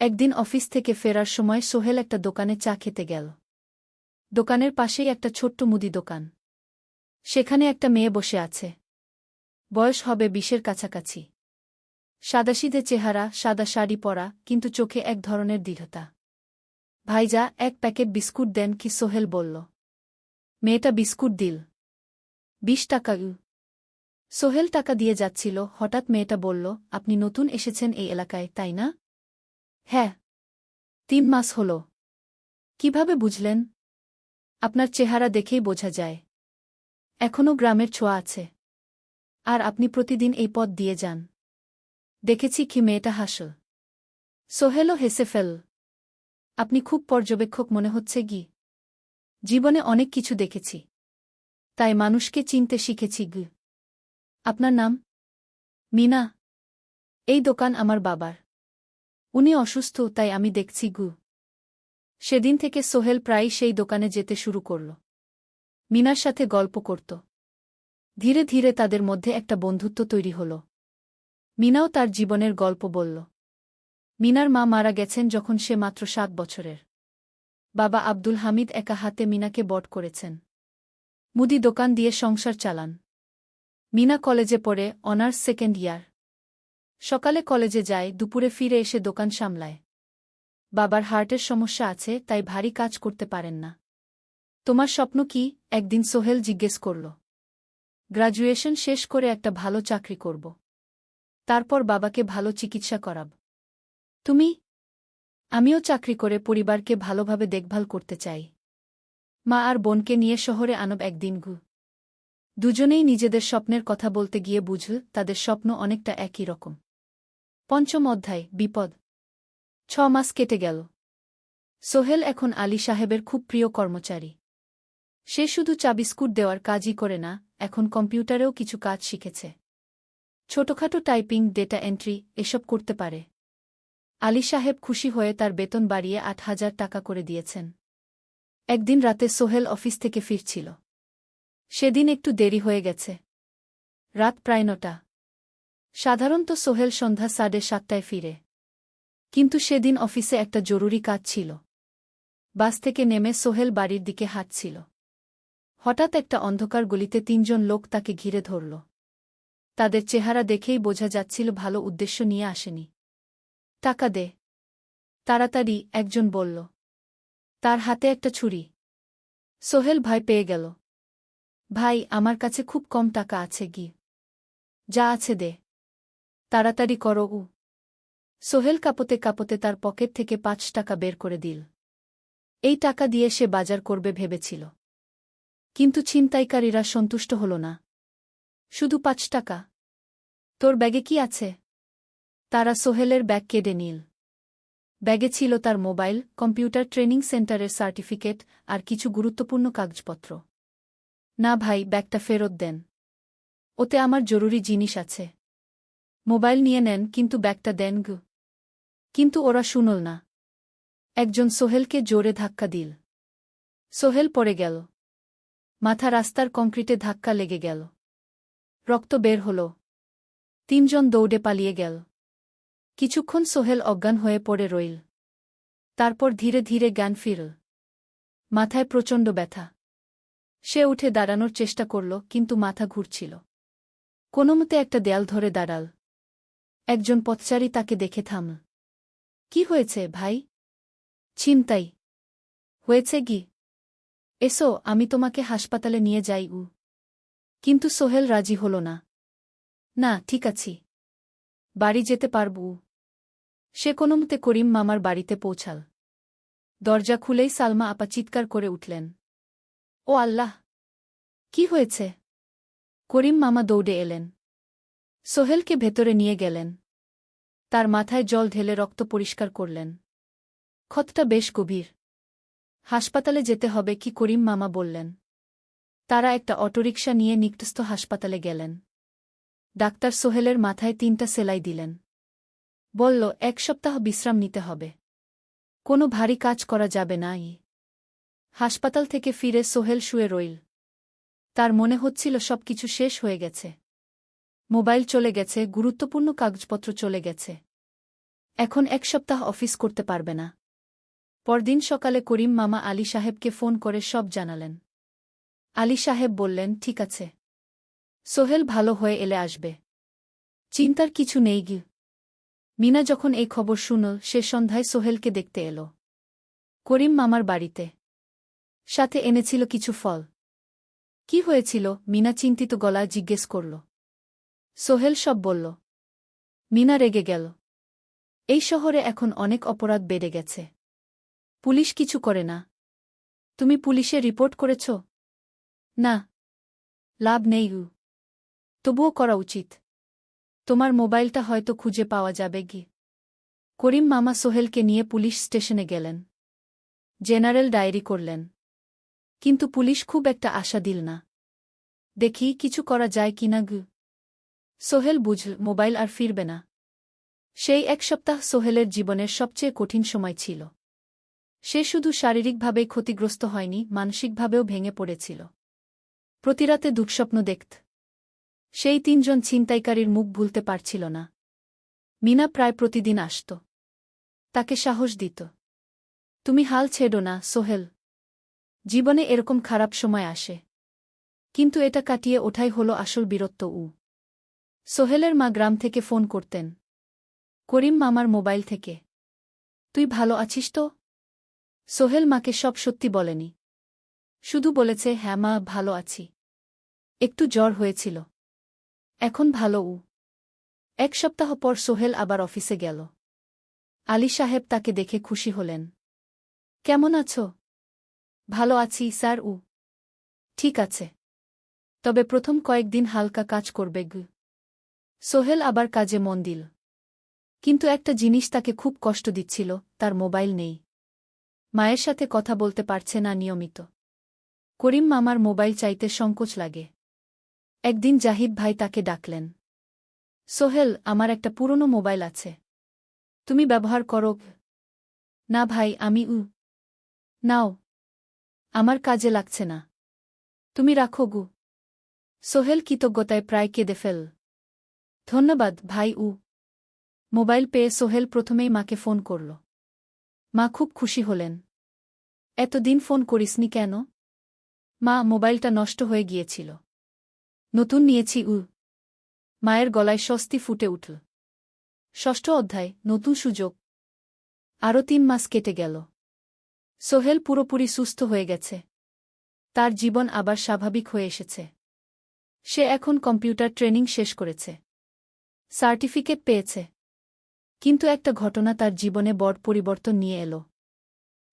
[SPEAKER 1] একদিন অফিস থেকে ফেরার সময় সোহেল একটা দোকানে চা খেতে গেল। দোকানের পাশেই একটা ছোট্ট মুদি দোকান। সেখানে একটা মেয়ে বসে আছে। বয়স হবে ২০-এর কাছাকাছি। সাদাসিধে চেহারা, সাদা শাড়ি পরা, কিন্তু চোখে এক ধরনের দৃঢ়তা। ভাইজা, এক প্যাকেট বিস্কুট দেন কি? সোহেল বলল। মেয়েটা বিস্কুট দিল। ২০ টাকা। সোহেল টাকা দিয়ে যাচ্ছিল, হঠাৎ মেয়েটা বলল, আপনি নতুন এসেছেন এই এলাকায়, তাই না? হ্যাঁ। ৩ মাস হল। কিভাবে বুঝলেন? আপনার চেহারা দেখেই বোঝা যায়। এখনও গ্রামের ছোঁয়া আছে। আর আপনি প্রতিদিন এই পথ দিয়ে যান। দেখেছি কি? মেয়েটা হাসল। সোহেলও হেসে ফেল। আপনি খুব পর্যবেক্ষক মনে হচ্ছে গি। জীবনে অনেক কিছু দেখেছি, তাই মানুষকে চিনতে শিখেছি গি। আপনার নাম? মিনা। এই দোকান আমার বাবার। উনি অসুস্থ, তাই আমি দেখছি গু। সেদিন থেকে সোহেল প্রায়ই সেই দোকানে যেতে শুরু করল। মিনার সাথে গল্প করত। ধীরে ধীরে তাদের মধ্যে একটা বন্ধুত্ব তৈরি হল। মিনাও তার জীবনের গল্প বলল। মিনার মা মারা গেছেন যখন সে মাত্র ৭ বছরের। বাবা আব্দুল হামিদ একা হাতে মিনাকে বড় করেছেন। মুদি দোকান দিয়ে সংসার চালান। মিনা কলেজে পড়ে, অনার্স সেকেন্ড ইয়ার। সকালে কলেজে যায়, দুপুরে ফিরে এসে দোকান সামলায়। বাবার হার্টের সমস্যা আছে, তাই ভারী কাজ করতে পারেন না। তোমার স্বপ্ন কি? একদিন সোহেল জিজ্ঞেস করল। গ্র্যাজুয়েশন শেষ করে একটা ভালো চাকরি করব। তারপর বাবাকে ভালো চিকিৎসা করাব। তুমি? আমিও চাকরি করে পরিবারকে ভালোভাবে দেখভাল করতে চাই। মা আর বোনকে নিয়ে শহরে আনব একদিন গু। দুজনেই নিজেদের স্বপ্নের কথা বলতে গিয়ে বুঝল তাদের স্বপ্ন অনেকটা একই রকম। পঞ্চম অধ্যায় বিপদ। ৬ মাস কেটে গেল। সোহেল এখন আলী সাহেবের খুব প্রিয় কর্মচারী। সে শুধু চা বিস্কুট দেওয়ার কাজই করে না, এখন কম্পিউটারেও কিছু কাজ শিখেছে। ছোটখাটো টাইপিং, ডেটা এন্ট্রি এসব করতে পারে। আলী সাহেব খুশি হয়ে তার বেতন বাড়িয়ে ৮,০০০ টাকা করে দিয়েছেন। একদিন রাতে সোহেল অফিস থেকে ফিরছিল। সেদিন একটু দেরি হয়ে গেছে। রাত প্রায় ৯টা। সাধারণত সোহেল সন্ধ্যা ৭:৩০ ফিরে। কিন্তু সেদিন অফিসে একটা জরুরি কাজ ছিল। বাস থেকে নেমে সোহেল বাড়ির দিকে হাঁটছিল। হঠাৎ একটা অন্ধকার গলিতে ৩ জন লোক তাকে ঘিরে ধরল। তাদের চেহারা দেখেই বোঝা যাচ্ছিল ভালো উদ্দেশ্য নিয়ে আসেনি। টাকা দে তাড়াতাড়ি, একজন বলল। তার হাতে একটা ছুরি। সোহেল ভয় পেয়ে গেল। ভাই, আমার কাছে খুব কম টাকা আছে গি। যা আছে দে, তাড়াতাড়ি করো। সোহেল কাঁপতে কাঁপতে তার পকেট থেকে ৫ টাকা বের করে দিল। এই টাকা দিয়ে সে বাজার করবে ভেবেছিল। কিন্তু ছিনতাইকারীরা সন্তুষ্ট হল না। শুধু ৫ টাকা? তোর ব্যাগে কি আছে? তারা সোহেলের ব্যাগ কেড়ে নিল। ব্যাগে ছিল তার মোবাইল, কম্পিউটার ট্রেনিং সেন্টারের সার্টিফিকেট আর কিছু গুরুত্বপূর্ণ কাগজপত্র। না ভাই, ব্যাগটা ফেরত দেন। ওতে আমার জরুরি জিনিস আছে। মোবাইল নিয়ে নেন, কিন্তু ব্যাগটা দেন গু। কিন্তু ওরা শুনল না। একজন সোহেলকে জোরে ধাক্কা দিল। সোহেল পড়ে গেল। মাথা রাস্তার কংক্রিটে ধাক্কা লেগে গেল। রক্ত বের হল। তিনজন দৌড়ে পালিয়ে গেল। কিছুক্ষণ সোহেল অজ্ঞান হয়ে পড়ে রইল। তারপর ধীরে ধীরে জ্ঞান ফিরল। মাথায় প্রচণ্ড ব্যথা। সে উঠে দাঁড়ানোর চেষ্টা করল, কিন্তু মাথা ঘুরছিল। কোনোমতে একটা দেয়াল ধরে দাঁড়াল। একজন পথচারী তাকে দেখে থামল। কি হয়েছে ভাই? ছিনতাই হয়েছে কি? এসো, আমি তোমাকে হাসপাতালে নিয়ে যাই। কিন্তু সোহেল রাজি হল না। না, ঠিক আছি, বাড়ি যেতে পারব। সে কোনোমতে করিম মামার বাড়িতে পৌঁছাল। দরজা খুলেই সালমা আপা চিৎকার করে উঠলেন। ও আল্লাহ! কি হয়েছে? করিম মামা দৌড়ে এলেন। সোহেলকে ভেতরে নিয়ে গেলেন। তার মাথায় জল ঢেলে রক্ত পরিষ্কার করলেন। ক্ষতটা বেশ গভীর। হাসপাতালে যেতে হবে কি? করিম মামা বললেন। তারা একটা অটোরিকশা নিয়ে নিকটস্থ হাসপাতালে গেলেন। ডাক্তার সোহেলের মাথায় 3টা সেলাই দিলেন। বলল, 1 সপ্তাহ বিশ্রাম নিতে হবে। কোনো ভারী কাজ করা যাবে না। হাসপাতাল থেকে ফিরে সোহেল শুয়ে রইল। তার মনে হচ্ছিল সবকিছু শেষ হয়ে গেছে। মোবাইল চলে গেছে, গুরুত্বপূর্ণ কাগজপত্র চলে গেছে। এখন 1 সপ্তাহ অফিস করতে পারবে না। পরদিন সকালে করিম মামা আলী সাহেবকে ফোন করে সব জানালেন। আলী সাহেব বললেন, ঠিক আছে, সোহেল ভালো হয়ে এলে আসবে, চিন্তার কিছু নেই গি। মিনা যখন এই খবর শুনল, সে সন্ধ্যায় সোহেলকে দেখতে এল করিম মামার বাড়িতে। সাথে এনেছিল কিছু ফল। কি হয়েছিল? মিনা চিন্তিত গলায় জিজ্ঞেস করল। সোহেল সব বলল। মিনা রেগে গেল। এই শহরে এখন অনেক অপরাধ বেড়ে গেছে। পুলিশ কিছু করে না। তুমি পুলিশে রিপোর্ট করেছ? না, লাভ নেই। তবুও করা উচিত। তোমার মোবাইলটা হয়তো খুঁজে পাওয়া যাবে গি। করিম মামা সোহেলকে নিয়ে পুলিশ স্টেশনে গেলেন। জেনারেল ডায়েরি করলেন। কিন্তু পুলিশ খুব একটা আশা দিল না। দেখি কিছু করা যায় কিনা গু। সোহেল বুঝল মোবাইল আর ফিরবে না। সেই 1 সপ্তাহ সোহেলের জীবনের সবচেয়ে কঠিন সময় ছিল। সে শুধু শারীরিকভাবেই ক্ষতিগ্রস্ত হয়নি, মানসিকভাবেও ভেঙে পড়েছিল। প্রতিরাতে দুঃস্বপ্ন দেখত। সেই 3জন ছিনতাইকারীর মুখ ভুলতে পারছিল না। মিনা প্রায় প্রতিদিন আসত। তাকে সাহস দিত। তুমি হাল ছেড়ো না সোহেল। জীবনে এরকম খারাপ সময় আসে, কিন্তু এটা কাটিয়ে ওঠাই হলো আসল বীরত্ব। সোহেলের মা গ্রাম থেকে ফোন করতেন, করিম মামার মোবাইল থেকে। তুই ভালো আছিস তো? সোহেল মাকে সব সত্যি বলেনি। শুধু বলেছে, হ্যাঁ মা, ভালো আছি। একটু জ্বর হয়েছিল, এখন ভালো। 1 সপ্তাহ পর সোহেল আবার অফিসে গেল। আলী সাহেব তাকে দেখে খুশি হলেন। কেমন আছো? ভালো আছি স্যার। ঠিক আছে, তবে প্রথম কয়েকদিন হালকা কাজ করবে গু। সোহেল আবার কাজে মন দিল। কিন্তু একটা জিনিস তাকে খুব কষ্ট দিচ্ছিল, তার মোবাইল নেই। মায়ের সাথে কথা বলতে পারছে না নিয়মিত। করিম মামার মোবাইল চাইতে সংকোচ লাগে। একদিন জাহিদ ভাই তাকে ডাকলেন। সোহেল, আমার একটা পুরনো মোবাইল আছে, তুমি ব্যবহার করো? না ভাই, আমি নাও, আমার কাজে লাগছে না, তুমি রাখো গু। সোহেল কৃতজ্ঞতায় প্রায় কেঁদে ফেল। ধন্যবাদ ভাই। মোবাইল পেয়ে সোহেল প্রথমেই মাকে ফোন করল। মা খুব খুশি হলেন। এতদিন ফোন করিসনি কেন? মা, মোবাইলটা নষ্ট হয়ে গিয়েছিল, নতুন নিয়েছি। মায়ের গলায় স্বস্তি ফুটে উঠল। 6ষ্ঠ অধ্যায়, নতুন সুযোগ। আরও 3 মাস কেটে গেল। সোহেল পুরোপুরি সুস্থ হয়ে গেছে। তার জীবন আবার স্বাভাবিক হয়ে এসেছে। সে এখন কম্পিউটার ট্রেনিং শেষ করেছে, সার্টিফিকেট পেয়েছে। কিন্তু একটা ঘটনা তার জীবনে বড় পরিবর্তন নিয়ে এলো।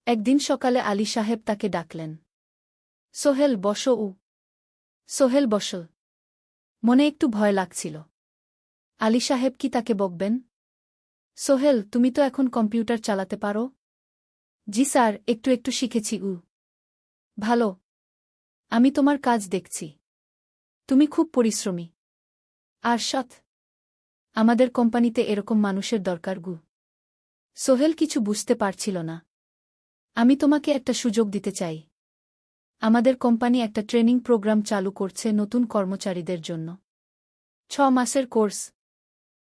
[SPEAKER 1] একদিন সকালে আলী সাহেব তাকে ডাকলেন। সোহেল, বসো। সোহেল বসল। মনে একটু ভয় লাগছিল। আলী সাহেব কি তাকে বকবেন? সোহেল, তুমি তো এখন কম্পিউটার চালাতে পারো? জি স্যার, একটু একটু শিখেছি। ভালো, আমি তোমার কাজ দেখছি। তুমি খুব পরিশ্রমী আর সৎ। আমাদের কোম্পানিতে এরকম মানুষের দরকার গু। সোহেল কিছু বুঝতে পারছিল না। আমি তোমাকে একটা সুযোগ দিতে চাই। আমাদের কোম্পানি একটা ট্রেনিং প্রোগ্রাম চালু করছে নতুন কর্মচারীদের জন্য। 6 মাসের কোর্স।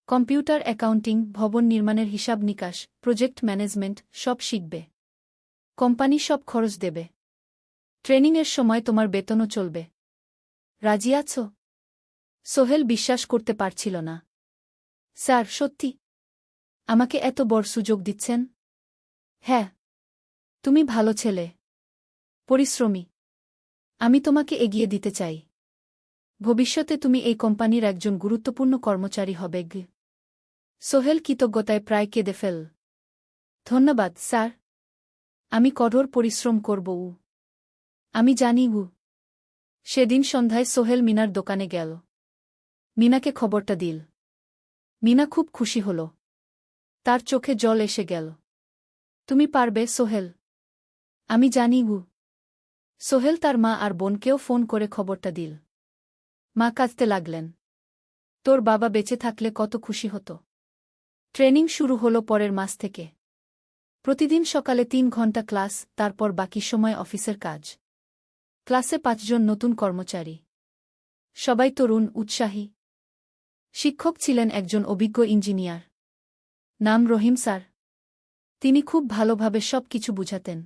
[SPEAKER 1] কম্পিউটার অ্যাকাউন্টিং, ভবন নির্মাণের হিসাব নিকাশ, প্রজেক্ট ম্যানেজমেন্ট সব শিখবে। কোম্পানি সব খরচ দেবে। ট্রেনিংয়ের সময় তোমার বেতনও চলবে। রাজি আছো? সোহেল বিশ্বাস করতে পারছিল না। স্যার, সত্যি? আমাকে এত বড় সুযোগ দিচ্ছেন? হ্যাঁ। তুমি ভালো ছেলে, পরিশ্রমী। আমি তোমাকে এগিয়ে দিতে চাই। ভবিষ্যতে তুমি এই কোম্পানির একজন গুরুত্বপূর্ণ কর্মচারী হবে। সোহেল কৃতজ্ঞতায় প্রায় কেঁদে ফেল। ধন্যবাদ স্যার। আমি কঠোর পরিশ্রম করব। আমি জানি। সেদিন সন্ধ্যায় সোহেল মিনার দোকানে গেল। মিনাকে খবরটা দিল। মিনা খুব খুশি হল। তার চোখে জল এসে গেল। তুমি পারবে সোহেল। আমি জানি। সোহেল তার মা আর বোনকেও ফোন করে খবরটা দিল। মা কাঁদতে লাগলেন। তোর বাবা বেঁচে থাকলে কত খুশি হতো। ট্রেনিং শুরু হলো পরের মাস থেকে। প্রতিদিন সকালে 3 ঘন্টা ক্লাস, তারপর বাকি সময় অফিসের কাজ। ক্লাসে 5 জন নতুন কর্মচারী। সবাই তরুণ, উৎসাহী। শিক্ষক ছিলেন একজন অভিজ্ঞ ইঞ্জিনিয়ার। নাম রহিম স্যার। তিনি খুব ভালোভাবে সব কিছু বুঝাতেন।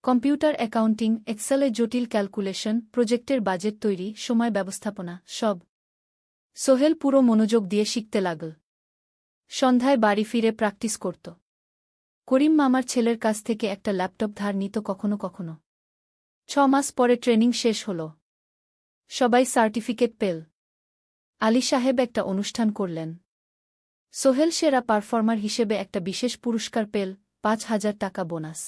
[SPEAKER 1] কম্পিউটার অ্যাকাউন্টিং, এক্সেলে জটিল ক্যালকুলেশন, প্রজেক্টের বাজেট তৈরি, সময় ব্যবস্থাপনা সব। সোহেল পুরো মনোযোগ দিয়ে শিখতে লাগল। সন্ধ্যায় বাড়ি ফিরে প্র্যাকটিস করত। করিম মামার ছেলের কাছ থেকে একটা ল্যাপটপ ধার নিত কখনো কখনো। 6 মাস পরে ট্রেনিং শেষ হল। সবাই সার্টিফিকেট পেল। আলী সাহেব একটা অনুষ্ঠান করলেন। সোহেল সেরা পারফর্মার হিসেবে একটা বিশেষ পুরস্কার পেল, 5,000 টাকা বোনাস।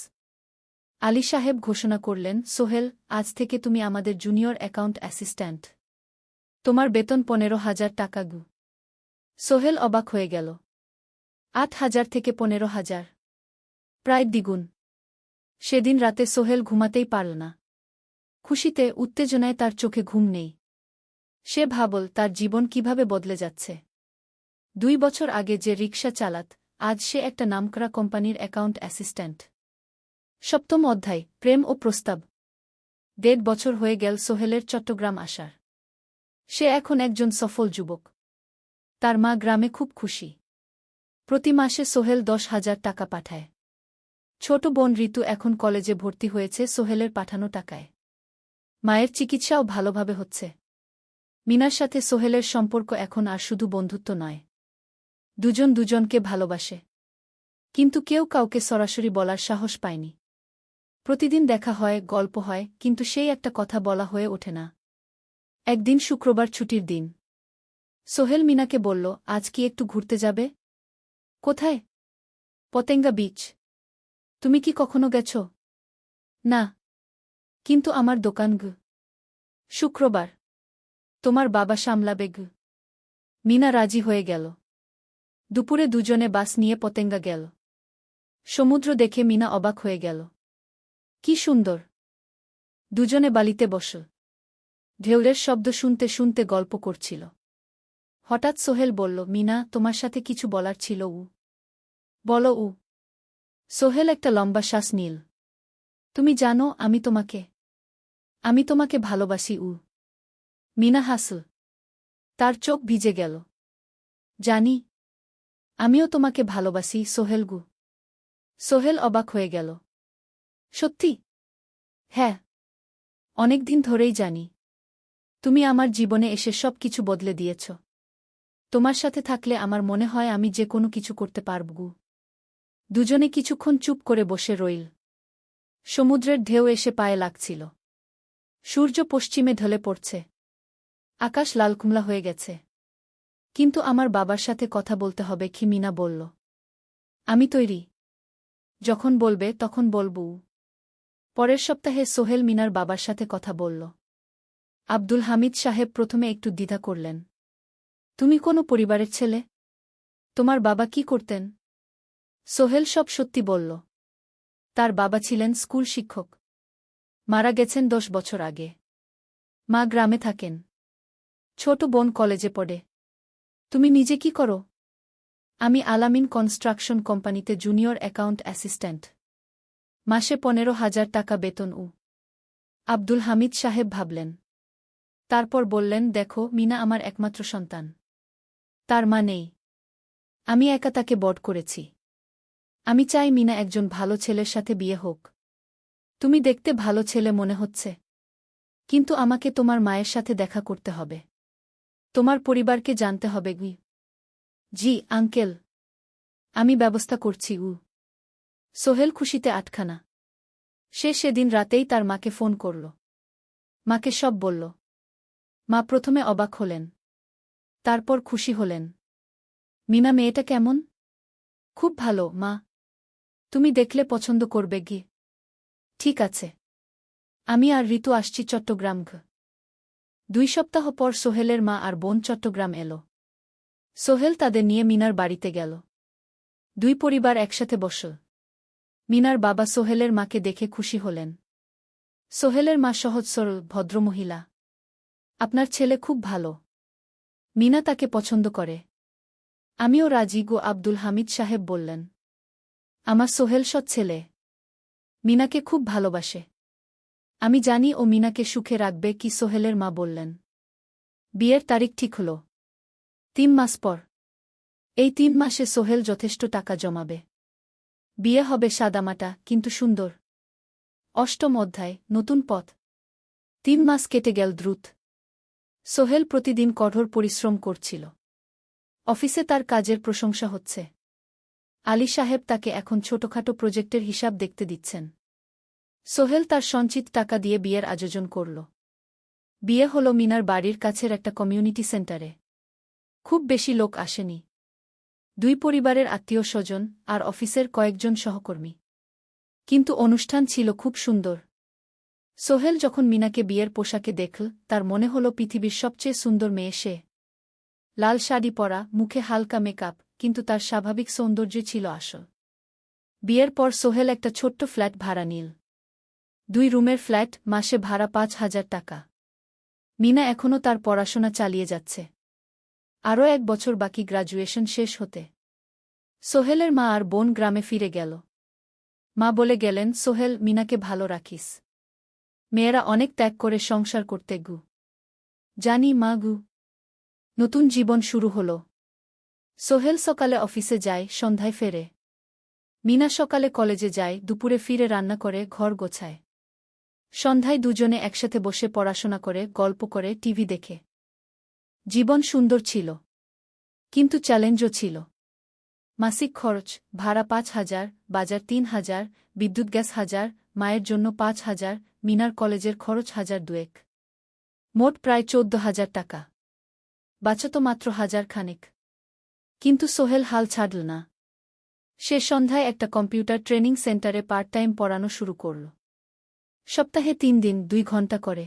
[SPEAKER 1] আলী সাহেব ঘোষণা করলেন, সোহেল, আজ থেকে তুমি আমাদের জুনিয়র অ্যাকাউন্ট অ্যাসিস্ট্যান্ট। তোমার বেতন 15,000 টাকা। সোহেল অবাক হয়ে গেল। 8,000 থেকে 15,000, প্রায় দ্বিগুণ। সেদিন রাতে সোহেল ঘুমাতেই পারল না। খুশিতে, উত্তেজনায় তার চোখে ঘুম নেই। সে ভাবল তার জীবন কিভাবে বদলে যাচ্ছে। 2 বছর আগে যে রিকশা চালাত, আজ সে একটা নামকরা কোম্পানির অ্যাকাউন্ট অ্যাসিস্ট্যান্ট। 7ম অধ্যায়, প্রেম ও প্রস্তাব। 1.5 বছর হয়ে গেল সোহেলের চট্টগ্রাম আসার। সে এখন একজন সফল যুবক। তার মা গ্রামে খুব খুশি। প্রতি মাসে সোহেল 10,000 টাকা পাঠায়। ছোট বোন ঋতু এখন কলেজে ভর্তি হয়েছে সোহেলের পাঠানো টাকায়। মায়ের চিকিৎসাও ভালোভাবে হচ্ছে। মিনার সাথে সোহেলের সম্পর্ক এখন আর শুধু বন্ধুত্ব নয়। দুজন দুজনকে ভালোবাসে। কিন্তু কেউ কাউকে সরাসরি বলার সাহস পায়নি। প্রতিদিন দেখা হয়, গল্প হয়, কিন্তু সেই একটা কথা বলা হয়ে ওঠে না। একদিন শুক্রবার ছুটির দিন। সোহেল মিনাকে বলল, আজ কি একটু ঘুরতে যাবে? কোথায়? পতেঙ্গা বিচ। তুমি কি কখনো গেছ? না। কিন্তু আমার দোকান। শুক্রবার। তোমার বাবা সামলাবে। মিনা রাজি হয়ে গেল। দুপুরে দুজনে বাস নিয়ে পতেঙ্গা গেল। সমুদ্র দেখে মিনা অবাক হয়ে গেল। কি সুন্দর। দুজনে বালিতে বসল। ঢেউয়ের শব্দ শুনতে শুনতে গল্প করছিল। হঠাৎ সোহেল বলল, মিনা, তোমার সাথে কিছু বলার ছিল। বলো। সোহেল একটা লম্বা শ্বাস নিল। তুমি জানো, আমি তোমাকে ভালোবাসি। মিনা হাসল। তার চোখ ভিজে গেল। জানি। আমিও তোমাকে ভালোবাসি সোহেল। সোহেল অবাক হয়ে গেল। সত্যি? হ্যাঁ। অনেকদিন ধরেই জানি। তুমি আমার জীবনে এসে সব কিছু বদলে দিয়েছ। তোমার সাথে থাকলে আমার মনে হয় আমি যে কোনো কিছু করতে পারব। দুজনে কিছুক্ষণ চুপ করে বসে রইল। সমুদ্রের ঢেউ এসে পায়ে লাগছিল। সূর্য পশ্চিমে ঢলে পড়ছে। আকাশ লালকুমলা হয়ে গেছে। কিন্তু আমার বাবার সাথে কথা বলতে হবে কি? মিনা বলল। আমি তৈরি। যখন বলবে তখন বলব। পরের সপ্তাহে সোহেল মিনার বাবার সাথে কথা বলল। আব্দুল হামিদ সাহেব প্রথমে একটু দ্বিধা করলেন। তুমি কোনো পরিবারের ছেলে? তোমার বাবা কি করতেন? সোহেল সব সত্যি বলল। তার বাবা ছিলেন স্কুল শিক্ষক। মারা গেছেন 10 বছর আগে। মা গ্রামে থাকেন। ছোট বোন কলেজে পড়ে। তুমি নিজে কি করো? আমি আলামিন কনস্ট্রাকশন কোম্পানিতে জুনিয়র অ্যাকাউন্ট অ্যাসিস্ট্যান্ট। মাসে 15,000 টাকা বেতন। আব্দুল হামিদ সাহেব ভাবলেন। তারপর বললেন, দেখো, মিনা আমার একমাত্র সন্তান। তার মা নেই। আমি একা তাকে বড় করেছি। আমি চাই মিনা একজন ভালো ছেলের সাথে বিয়ে হোক। তুমি দেখতে ভালো ছেলে মনে হচ্ছে, কিন্তু আমাকে তোমার মায়ের সাথে দেখা করতে হবে। তোমার পরিবারকে জানতে হবে। জি আঙ্কেল, আমি ব্যবস্থা করছি। সোহেল খুশিতে আটখানা। সে সেদিন রাতেই তার মাকে ফোন করল। মাকে সব বলল। মা প্রথমে অবাক হলেন, তারপর খুশি হলেন। মিনা মেয়েটা কেমন? খুব ভালো মা, তুমি দেখলে পছন্দ করবে। ঠিক আছে, আমি আর ঋতু আসছি চট্টগ্রাম। 2 সপ্তাহ পর সোহেলের মা আর বোন চট্টগ্রাম এলো। সোহেল তাদের নিয়ে মিনার বাড়িতে গেল। 2 পরিবার একসাথে বসল। মিনার বাবা সোহেলের মাকে দেখে খুশি হলেন। সোহেলের মা সহজ সরল ভদ্রমহিলা। আপনার ছেলে খুব ভালো। মিনা তাকে পছন্দ করে। আমিও রাজি। আব্দুল হামিদ সাহেব বললেন, আমার সোহেল সৎ ছেলে। মিনাকে খুব ভালোবাসে। আমি জানি ও মিনাকে সুখে রাখবে। সোহেলের মা বললেন। বিয়ের তারিখ ঠিক হল 3 মাস পর। এই 3 মাসে সোহেল যথেষ্ট টাকা জমাবে। বিয়ে হবে সাদামাটা কিন্তু সুন্দর। 8ম অধ্যায়, নতুন পথ। 3 মাস কেটে গেল দ্রুত। সোহেল প্রতিদিন কঠোর পরিশ্রম করছিল। অফিসে তার কাজের প্রশংসা হচ্ছে। আলী সাহেব তাকে এখন ছোটখাটো প্রজেক্টের হিসাব দেখতে দিচ্ছেন। সোহেল তার সঞ্চিত টাকা দিয়ে বিয়ের আয়োজন করল। বিয়ে হল মিনার বাড়ির কাছের একটা কমিউনিটি সেন্টারে। খুব বেশি লোক আসেনি। 2 পরিবারের আত্মীয় স্বজন আর অফিসের কয়েকজন সহকর্মী। কিন্তু অনুষ্ঠান ছিল খুব সুন্দর। সোহেল যখন মিনাকে বিয়ের পোশাকে দেখল, তার মনে হল পৃথিবীর সবচেয়ে সুন্দর মেয়ে সে। লাল শাড়ি পরা, মুখে হালকা মেকআপ, কিন্তু তার স্বাভাবিক সৌন্দর্য ছিল আসল। বিয়ের পর সোহেল একটা ছোট্ট ফ্ল্যাট ভাড়া নিল। 2 রুমের ফ্ল্যাট, মাসে ভাড়া 5,000 টাকা। মিনা এখনও তার পড়াশোনা চালিয়ে যাচ্ছে। আরও 1 বছর বাকি গ্র্যাজুয়েশন শেষ হতে। সোহেলের মা আর বোন গ্রামে ফিরে গেল। মা বলে গেলেন, সোহেল, মিনাকে ভালো রাখিস। মেয়েরা অনেক ত্যাগ করে সংসার করতে। জানি মা। নতুন জীবন শুরু হল। সোহেল সকালে অফিসে যায়, সন্ধ্যায় ফেরে। মিনা সকালে কলেজে যায়, দুপুরে ফিরে রান্না করে, ঘর গোছায়। সন্ধ্যায় দুজনে একসাথে বসে পড়াশোনা করে, গল্প করে, টিভি দেখে। জীবন সুন্দর ছিল, কিন্তু চ্যালেঞ্জও ছিল। মাসিক খরচ, ভাড়া 5,000, বাজার 3,000, বিদ্যুৎ গ্যাস 1,000, মায়ের জন্য 5,000, মিনার কলেজের খরচ 1,200। মোট প্রায় 14,000 টাকা। বাঁচত মাত্র 1,000 খানেক। কিন্তু সোহেল হাল ছাড়ল না। সে সন্ধ্যায় একটা কম্পিউটার ট্রেনিং সেন্টারে পার্ট টাইম পড়ানো শুরু করল। সপ্তাহে 3 দিন 2 ঘন্টা করে।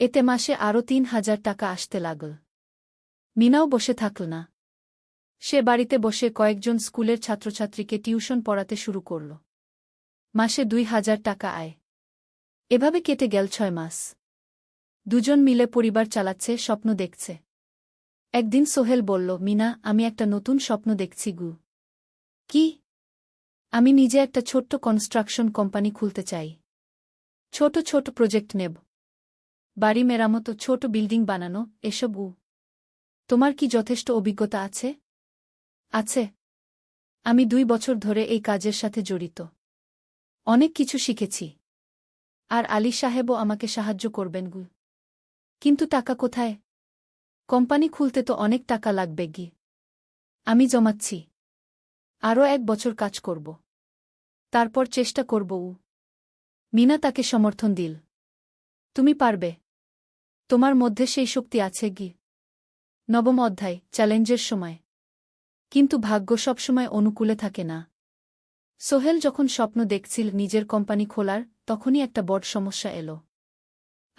[SPEAKER 1] এতে মাসে আরও 3,000 টাকা আসতে লাগল। মিনাও বসে থাকল না। সে বাড়িতে বসে কয়েকজন স্কুলের ছাত্রছাত্রীকে টিউশন পড়াতে শুরু করল। মাসে 2,000 টাকা আয়। এভাবে কেটে গেল 6 মাস। দুজন মিলে পরিবার চালাচ্ছে, স্বপ্ন দেখছে। একদিন সোহেল বলল, মিনা, আমি একটা নতুন স্বপ্ন দেখছি। কি? আমি নিজে একটা ছোট্ট কনস্ট্রাকশন কোম্পানি খুলতে চাই। ছোট ছোট প্রজেক্ট নেব। বাড়ি মেরামত, ছোট বিল্ডিং বানানো, এসব। তোমার কি যথেষ্ট অভিজ্ঞতা আছে? আছে। আমি 2 বছর ধরে এই কাজের সাথে জড়িত। অনেক কিছু শিখেছি। আর আলী সাহেবও আমাকে সাহায্য করবেন। কিন্তু টাকা কোথায়? কোম্পানি খুলতে তো অনেক টাকা লাগবে। আমি জমাচ্ছি। আরও 1 বছর কাজ করব। তারপর চেষ্টা করব। মিনা তাকে সমর্থন দিল। তুমি পারবে। তোমার মধ্যে সেই শক্তি আছে। 9ম অধ্যায়, চ্যালেঞ্জের সময়। কিন্তু ভাগ্য সবসময় অনুকূলে থাকে না। সোহেল যখন স্বপ্ন দেখছিল নিজের কোম্পানি খোলার, তখনই একটা বড় সমস্যা এলো।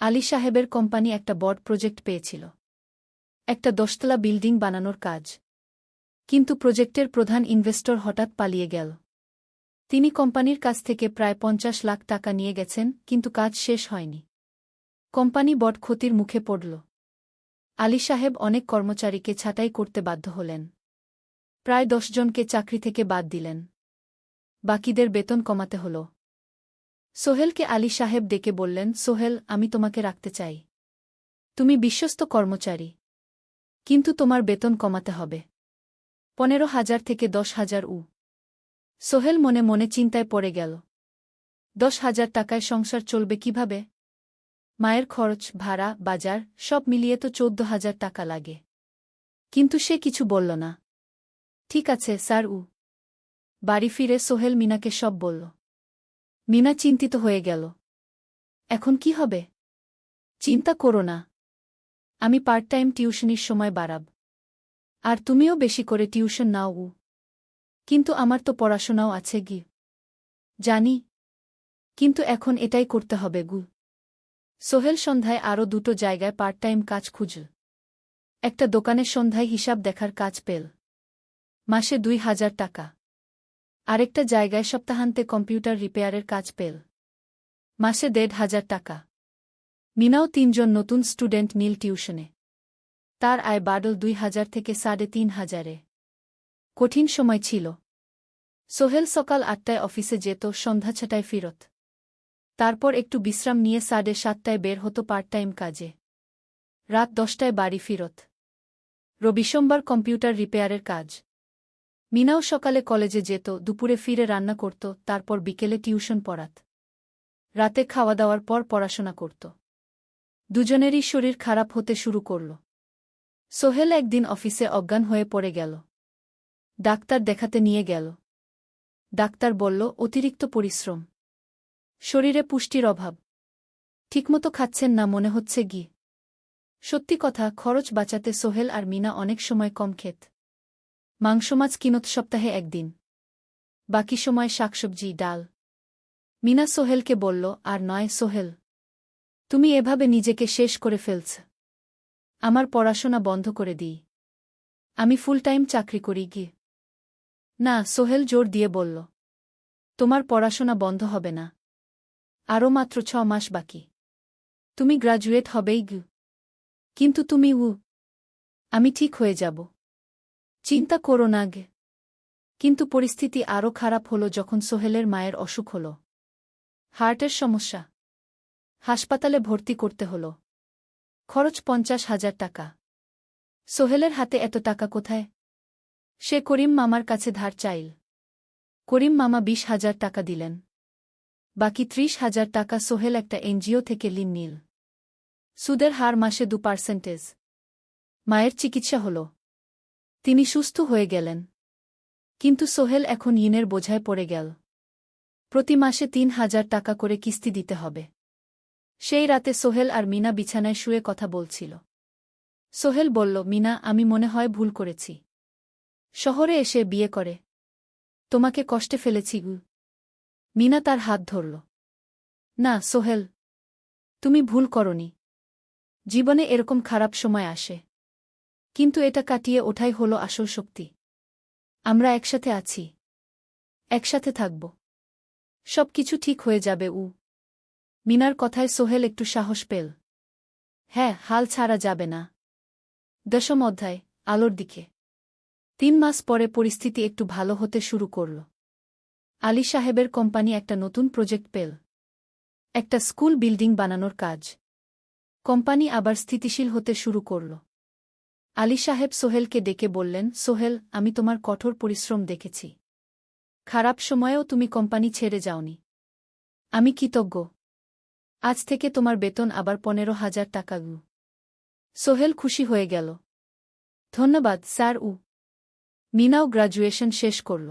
[SPEAKER 1] আলী সাহেবের কোম্পানি একটা বড় প্রজেক্ট পেয়েছিল। একটা 10তলা বিল্ডিং বানানোর কাজ। কিন্তু প্রজেক্টের প্রধান ইনভেস্টর হঠাৎ পালিয়ে গেল। তিনি কোম্পানির কাছ থেকে প্রায় 50 লাখ টাকা নিয়ে গেছেন, কিন্তু কাজ শেষ হয়নি। কোম্পানি বড় ক্ষতির মুখে পড়ল। আলী সাহেব অনেক কর্মচারীকে ছাঁটাই করতে বাধ্য হলেন। প্রায় 10 জনকে চাকরি থেকে বাদ দিলেন। বাকিদের বেতন কমাতে হল। সোহেলকে আলী সাহেব ডেকে বললেন, সোহেল, আমি তোমাকে রাখতে চাই। তুমি বিশ্বস্ত কর্মচারী। কিন্তু তোমার বেতন কমাতে হবে। 15,000 থেকে 10,000 সোহেল মনে মনে চিন্তায় পড়ে গেল। 10,000 টাকায় সংসার চলবে কিভাবে? মায়ের খরচ, ভাড়া, বাজার সব মিলিয়ে তো 14,000 টাকা লাগে। কিন্তু সে কিছু বলল না। ঠিক আছে স্যার। বাড়ি ফিরে সোহেল মিনাকে সব বলল। মিনা চিন্তিত হয়ে গেল। এখন কি হবে? চিন্তা করো না। আমি পার্ট টাইম টিউশনির সময় বাড়াব। আর তুমিও বেশি করে টিউশন নাও। কিন্তু আমার তো পড়াশোনাও আছে গি। জানি। কিন্তু এখন এটাই করতে হবে গু। সোহেল সন্ধ্যায় আরও 2টো জায়গায় পার্ট টাইম কাজ খুঁজল। একটা দোকানের সন্ধ্যায় হিসাব দেখার কাজ পেল। মাসে 2,000 টাকা। আরেকটা জায়গায় সপ্তাহান্তে কম্পিউটার রিপেয়ারের কাজ পেল। মাসে 1,500 টাকা। মিনাও 3জন নতুন স্টুডেন্ট নীল টিউশনে। তার আয় বাড়ল 2,000 থেকে 3,500-এ। কঠিন সময় ছিল। সোহেল সকাল 8টায় অফিসে যেত, সন্ধ্যা 6টায় ফিরত। তারপর একটু বিশ্রাম নিয়ে 7:30টায় বের হতো পার্ট টাইম কাজে। রাত 10টায় বাড়ি ফিরত। রবি-সোমবার কম্পিউটার রিপেয়ারের কাজ। মিনাও সকালে কলেজে যেত, দুপুরে ফিরে রান্না করত, তারপর বিকেলে টিউশন পড়াত। রাতে খাওয়া দাওয়ার পর পড়াশোনা করত। দুজনেরই শরীর খারাপ হতে শুরু করল। সোহেল একদিন অফিসে অজ্ঞান হয়ে পড়ে গেল। ডাক্তার দেখাতে নিয়ে গেল। ডাক্তার বলল অতিরিক্ত পরিশ্রম। শরীরে পুষ্টির অভাব। ঠিকমতো খাচ্ছেন না মনে হচ্ছে গি। সত্যি কথা, খরচ বাঁচাতে সোহেল আর মিনা অনেক সময় কম খেত। মাংস মাছ কিনত সপ্তাহে একদিন। বাকি সময় শাকসবজি, ডাল। মিনা সোহেলকে বলল, আর নয় সোহেল। তুমি এভাবে নিজেকে শেষ করে ফেলছ। আমার পড়াশোনা বন্ধ করে দিই। আমি ফুল টাইম চাকরি করি গি। না, সোহেল জোর দিয়ে বলল। তোমার পড়াশোনা বন্ধ হবে না। আরও মাত্র 6 মাস বাকি। তুমি গ্রাজুয়েট হবেই গি। কিন্তু তুমি আমি ঠিক হয়ে যাব। চিন্তা করো না গে। কিন্তু পরিস্থিতি আরও খারাপ হলো যখন সোহেলের মায়ের অসুখ হল। হার্টের সমস্যা। হাসপাতালে ভর্তি করতে হল। খরচ 50,000 টাকা। সোহেলের হাতে এত টাকা কোথায়? সে করিম মামার কাছে ধার চাইল। করিম মামা 20,000 টাকা দিলেন। বাকি 30,000 টাকা সোহেল একটা এনজিও থেকে ঋণ নিল। সুদের হার মাসে 2%। মায়ের চিকিৎসা হল। তিনি সুস্থ হয়ে গেলেন। কিন্তু সোহেল এখন ঋণের বোঝায় পড়ে গেল। প্রতি মাসে 3,000 টাকা করে কিস্তি দিতে হবে। সেই রাতে সোহেল আর মিনা বিছানায় শুয়ে কথা বলছিল। সোহেল বলল, মিনা, আমি মনে হয় ভুল করেছি। শহরে এসে বিয়ে করে তোমাকে কষ্টে ফেলেছি গু। মিনা তার হাত ধরল। না সোহেল, তুমি ভুল করনি। জীবনে এরকম খারাপ সময় আসে। কিন্তু এটা কাটিয়ে ওঠাই হলো আসল শক্তি। আমরা একসাথে আছি। একসাথে থাকব। সব কিছু ঠিক হয়ে যাবে। মিনার কথায় সোহেল একটু সাহস পেল। হ্যাঁ, হাল ছাড়া যাবে না। 10ম অধ্যায়, আলোর দিকে। 3 মাস পরে পরিস্থিতি একটু ভালো হতে শুরু করল। আলী সাহেবের কোম্পানি একটা নতুন প্রজেক্ট পেল। একটা স্কুল বিল্ডিং বানানোর কাজ। কোম্পানি আবার স্থিতিশীল হতে শুরু করল। আলী সাহেব সোহেলকে ডেকে বললেন, সোহেল, আমি তোমার কঠোর পরিশ্রম দেখেছি। খারাপ সময়েও তুমি কোম্পানি ছেড়ে যাওনি। আমি কৃতজ্ঞ। আজ থেকে তোমার বেতন আবার 15,000 টাকা। সোহেল খুশি হয়ে গেল। ধন্যবাদ স্যার। মিনাও গ্রাজুয়েশন শেষ করল।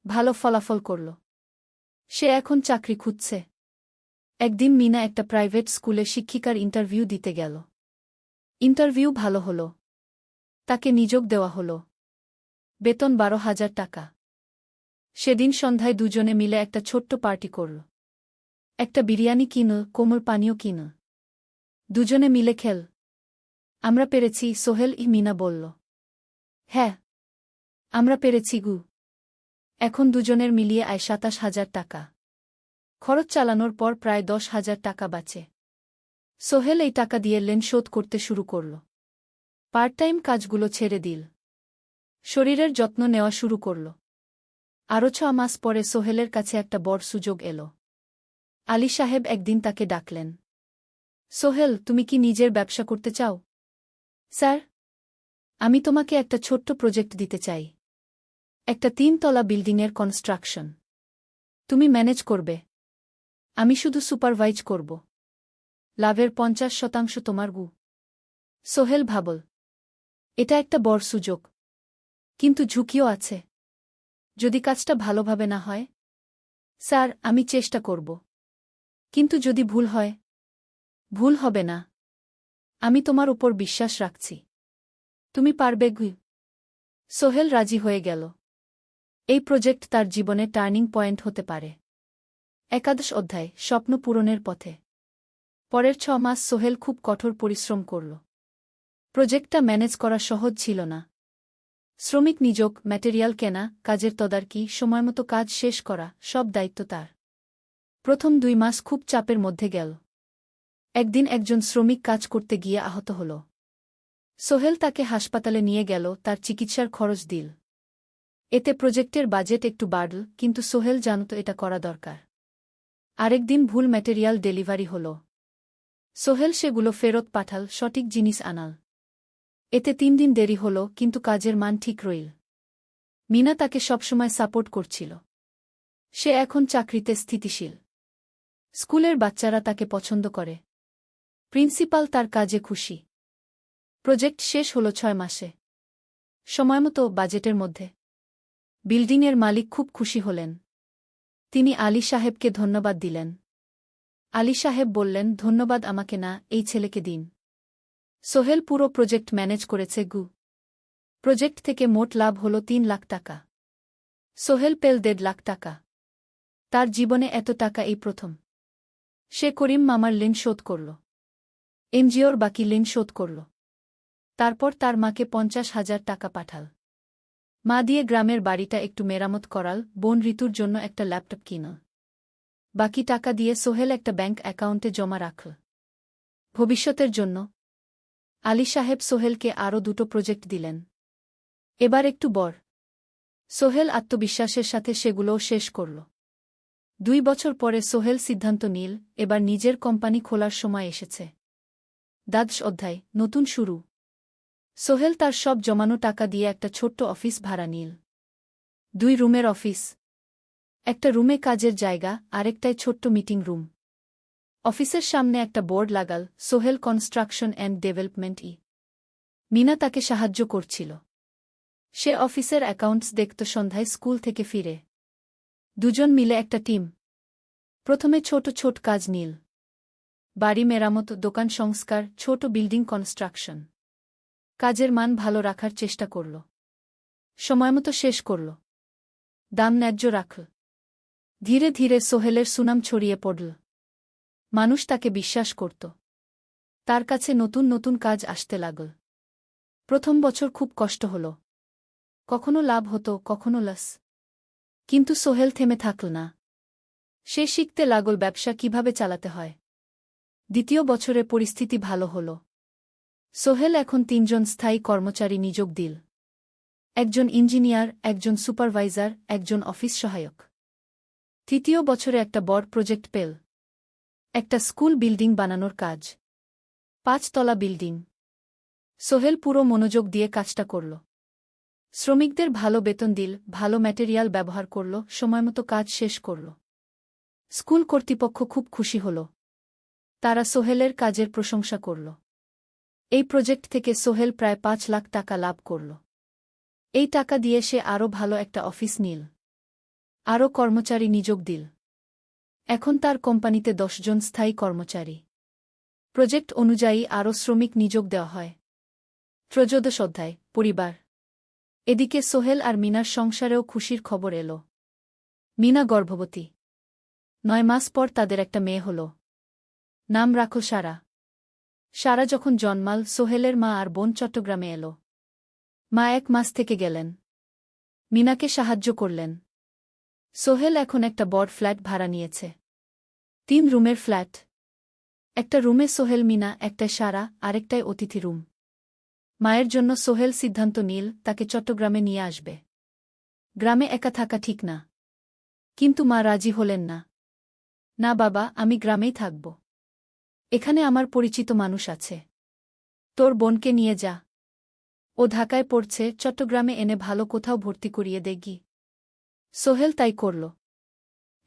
[SPEAKER 1] ভালো ফলাফল করল। সে এখন চাকরি খুঁজছে। একদিন মিনা একটা প্রাইভেট স্কুলে শিক্ষিকার ইন্টারভিউ দিতে গেল। ইন্টারভিউ ভালো হল। তাকে নিযোগ দেওয়া হল। বেতন 12,000 টাকা। সেদিন সন্ধ্যায় দুজনে মিলে একটা ছোট্ট পার্টি করল। একটা বিরিয়ানি কিনল, কোমল পানীয় কিনল। দুজনে মিলে খেল। আমরা পেরেছি সোহেল, মিনা বলল। হ্যাঁ, আমরা পেরেছি গু। এখন দুজনের মিলিয়ে আয় 27,000 টাকা। খরচ চালানোর পর প্রায় 10,000 টাকা বাঁচে। সোহেল এই টাকা দিয়ে লেন শোধ করতে শুরু করল। পার্ট টাইম কাজগুলো ছেড়ে দিল। শরীরের যত্ন নেওয়া শুরু করল। আরও 6 মাস পরে সোহেলের কাছে একটা বড় সুযোগ এল। আলী সাহেব একদিন তাকে ডাকলেন। সোহেল, তুমি কি নিজের ব্যবসা করতে চাও? স্যার, আমি তোমাকে একটা ছোট্ট প্রজেক্ট দিতে চাই। একটা 3 তলা বিল্ডিংয়ের কনস্ট্রাকশন। তুমি ম্যানেজ করবে, আমি শুধু সুপারভাইজ করব। লাভের 50% তোমার গু। সোহেল ভাবল, এটা একটা বড় সুযোগ, কিন্তু ঝুঁকিও আছে। যদি কাজটা ভালোভাবে না হয়? স্যার, আমি চেষ্টা করব। কিন্তু যদি ভুল হয়? ভুল হবে না। আমি তোমার উপর বিশ্বাস রাখছি। তুমি পারবে গু। সোহেল রাজি হয়ে গেল। এই প্রজেক্ট তার জীবনে টার্নিং পয়েন্ট হতে পারে। একাদশ অধ্যায়, স্বপ্ন পূরণের পথে। পরের 6 মাস সোহেল খুব কঠোর পরিশ্রম করল। প্রজেক্টটা ম্যানেজ করা সহজ ছিল না। শ্রমিক নিযোগ, ম্যাটেরিয়াল কেনা, কাজের তদারকি, সময়মতো কাজ শেষ করা, সব দায়িত্ব তার। প্রথম 2 মাস খুব চাপের মধ্যে গেল। একদিন একজন শ্রমিক কাজ করতে গিয়ে আহত হল। সোহেল তাকে হাসপাতালে নিয়ে গেল, তার চিকিৎসার খরচ দিল। এতে প্রজেক্টের বাজেট একটু বাড়ল, কিন্তু সোহেল জানত এটা করা দরকার। আরেকদিন ভুল ম্যাটেরিয়াল ডেলিভারি হল। সোহেল সেগুলো ফেরত পাঠাল, সঠিক জিনিস আনাল। এতে 3 দিন দেরি হল, কিন্তু কাজের মান ঠিক রইল। মিনা তাকে সবসময় সাপোর্ট করছিল। সে এখন চাকরিতে স্থিতিশীল। স্কুলের বাচ্চারা তাকে পছন্দ করে। প্রিন্সিপাল তার কাজে খুশি। প্রজেক্ট শেষ হল 6 মাসে। সময়মতো, বাজেটের মধ্যে। বিল্ডিংয়ের মালিক খুব খুশি হলেন। তিনি আলী সাহেবকে ধন্যবাদ দিলেন। আলী সাহেব বললেন, ধন্যবাদ আমাকে না, এই ছেলেকে দিন। সোহেল পুরো প্রজেক্ট ম্যানেজ করেছে গু। প্রজেক্ট থেকে মোট লাভ হল 3 লাখ টাকা। সোহেল পেল 1.5 লাখ টাকা। তার জীবনে এত টাকা এই প্রথম। সে করিম মামার ঋণ শোধ করল। এনজিওর বাকি ঋণ শোধ করল। তারপর তার মাকে 50,000 টাকা পাঠাল। মা দিয়ে গ্রামের বাড়িটা একটু মেরামত করাল, বোন ঋতুর জন্য একটা ল্যাপটপ কিনল। বাকি টাকা দিয়ে সোহেল একটা ব্যাংক অ্যাকাউন্টে জমা রাখল ভবিষ্যতের জন্য। আলী সাহেব সোহেলকে আরও 2টো প্রজেক্ট দিলেন। এবার একটু বড়। সোহেল আত্মবিশ্বাসের সাথে সেগুলোও শেষ করল। 2 বছর পরে সোহেল সিদ্ধান্ত নিল, এবার নিজের কোম্পানি খোলার সময় এসেছে। দ্বাদশ অধ্যায়, নতুন শুরু। সোহেল তার সব জমানো টাকা দিয়ে একটা ছোট্ট অফিস ভাড়া নিল। 2 রুমের অফিস। একটা রুমে কাজের জায়গা, আরেকটায় ছোট্ট মিটিং রুম। অফিসের সামনে একটা বোর্ড লাগাল, সোহেল কনস্ট্রাকশন অ্যান্ড ডেভেলপমেন্ট ই। মিনা তাকে সাহায্য করছিল। সে অফিসের অ্যাকাউন্টস দেখত সন্ধ্যায় স্কুল থেকে ফিরে। দুজন মিলে একটা টিম। প্রথমে ছোট ছোট কাজ নিল। বাড়ি মেরামত, দোকান সংস্কার, ছোট বিল্ডিং কনস্ট্রাকশন। কাজের মান ভালো রাখার চেষ্টা করল। সময়মতো শেষ করল। দাম ন্যায্য রাখল। ধীরে ধীরে সোহেলের সুনাম ছড়িয়ে পড়ল। মানুষ তাকে বিশ্বাস করত। তার কাছে নতুন নতুন কাজ আসতে লাগল। প্রথম বছর খুব কষ্ট হল। কখনো লাভ হতো, কখনো লস। কিন্তু সোহেল থেমে থাকল না। সে শিখতে লাগল ব্যবসা কিভাবে চালাতে হয়। দ্বিতীয় বছরে পরিস্থিতি ভালো হল। সোহেল এখন 3 জন স্থায়ী কর্মচারী নিযোগ দিল। একজন ইঞ্জিনিয়ার, একজন সুপারভাইজার, একজন অফিস সহায়ক। তৃতীয় বছরে একটা বড় প্রজেক্ট পেল। একটা স্কুল বিল্ডিং বানানোর কাজ। 5 তলা বিল্ডিং। সোহেল পুরো মনোযোগ দিয়ে কাজটা করল। শ্রমিকদের ভালো বেতন দিল, ভালো ম্যাটেরিয়াল ব্যবহার করল, সময়মতো কাজ শেষ করল। স্কুল কর্তৃপক্ষ খুব খুশি হল। তারা সোহেলের কাজের প্রশংসা করল। এই প্রজেক্ট থেকে সোহেল প্রায় 5 লাখ টাকা লাভ করল। এই টাকা দিয়ে সে আরও ভালো একটা অফিস নিল। আরও কর্মচারী নিযোগ দিল। এখন তার কোম্পানিতে 10 জন স্থায়ী কর্মচারী। প্রজেক্ট অনুযায়ী আরও শ্রমিক নিযোগ দেওয়া হয়। ত্রয়োদশ অধ্যায়, পরিবার। এদিকে সোহেল আর মিনার সংসারেও খুশির খবর এল। মিনা গর্ভবতী। 9 মাস পর তাদের একটা মেয়ে হল। নাম রাখল সারা। সারা যখন জন্মাল, সোহেলের মা আর বোন চট্টগ্রামে এল। মা 1 মাস থেকে গেলেন। মিনাকে সাহায্য করলেন। সোহেল এখন একটা বড় ফ্ল্যাট ভাড়া নিয়েছে। 3 রুমের ফ্ল্যাট। একটা রুমে সোহেল, মিনা, একটায় সারা, আরেকটায় অতিথি রুম। মায়ের জন্য সোহেল সিদ্ধান্ত নিল তাকে চট্টগ্রামে নিয়ে আসবে। গ্রামে একা থাকা ঠিক না। কিন্তু মা রাজি হলেন না। না বাবা, আমি গ্রামেই থাকব। এখানে আমার পরিচিত মানুষ আছে। তোর বোনকে নিয়ে যা। ও ঢাকায় পড়ছে, চট্টগ্রামে এনে ভালো কোথাও ভর্তি করিয়ে দেগি। সোহেল তাই করল।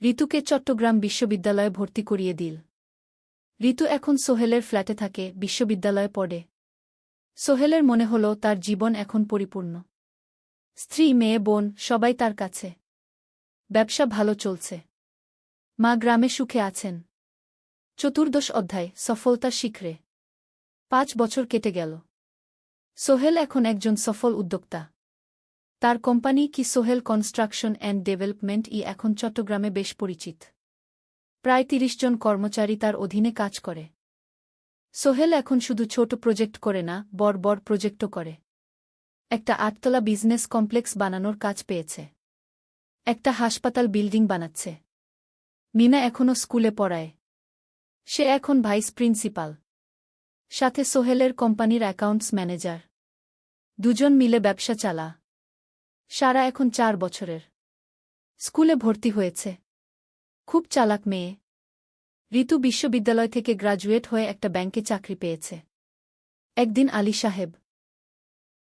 [SPEAKER 1] ঋতুকে চট্টগ্রাম বিশ্ববিদ্যালয়ে ভর্তি করিয়ে দিল। ঋতু এখন সোহেলের ফ্ল্যাটে থাকে, বিশ্ববিদ্যালয়ে পড়ে। সোহেলের মনে হল তার জীবন এখন পরিপূর্ণ। স্ত্রী, মেয়ে, বোন সবাই তার কাছে। ব্যবসা ভালো চলছে। মা গ্রামে সুখে আছেন। চতুর্দশ অধ্যায়, সফলতার শিখরে। 5 বছর কেটে গেল। সোহেল এখন একজন সফল উদ্যোক্তা। তার কোম্পানি কি সোহেল কনস্ট্রাকশন অ্যান্ড ডেভেলপমেন্ট এখন চট্টগ্রামে বেশ পরিচিত। প্রায় 30 জন কর্মচারী তার অধীনে কাজ করে। সোহেল এখন শুধু ছোট প্রজেক্ট করে না, বড় প্রজেক্টও করে। একটা 8তলা বিজনেস কমপ্লেক্স বানানোর কাজ পেয়েছে। একটা হাসপাতাল বিল্ডিং বানাচ্ছে। মিনা এখনও স্কুলে পড়ায়। সে এখন ভাইস প্রিন্সিপাল। সাথে সোহেলের কোম্পানির অ্যাকাউন্টস ম্যানেজার। দুজন মিলে ব্যবসা চালা। সারা এখন 4 বছরের। স্কুলে ভর্তি হয়েছে। খুব চালাক মেয়ে। ঋতু বিশ্ববিদ্যালয় থেকে গ্রাজুয়েট হয়ে একটা ব্যাংকে চাকরি পেয়েছে। একদিন আলী সাহেব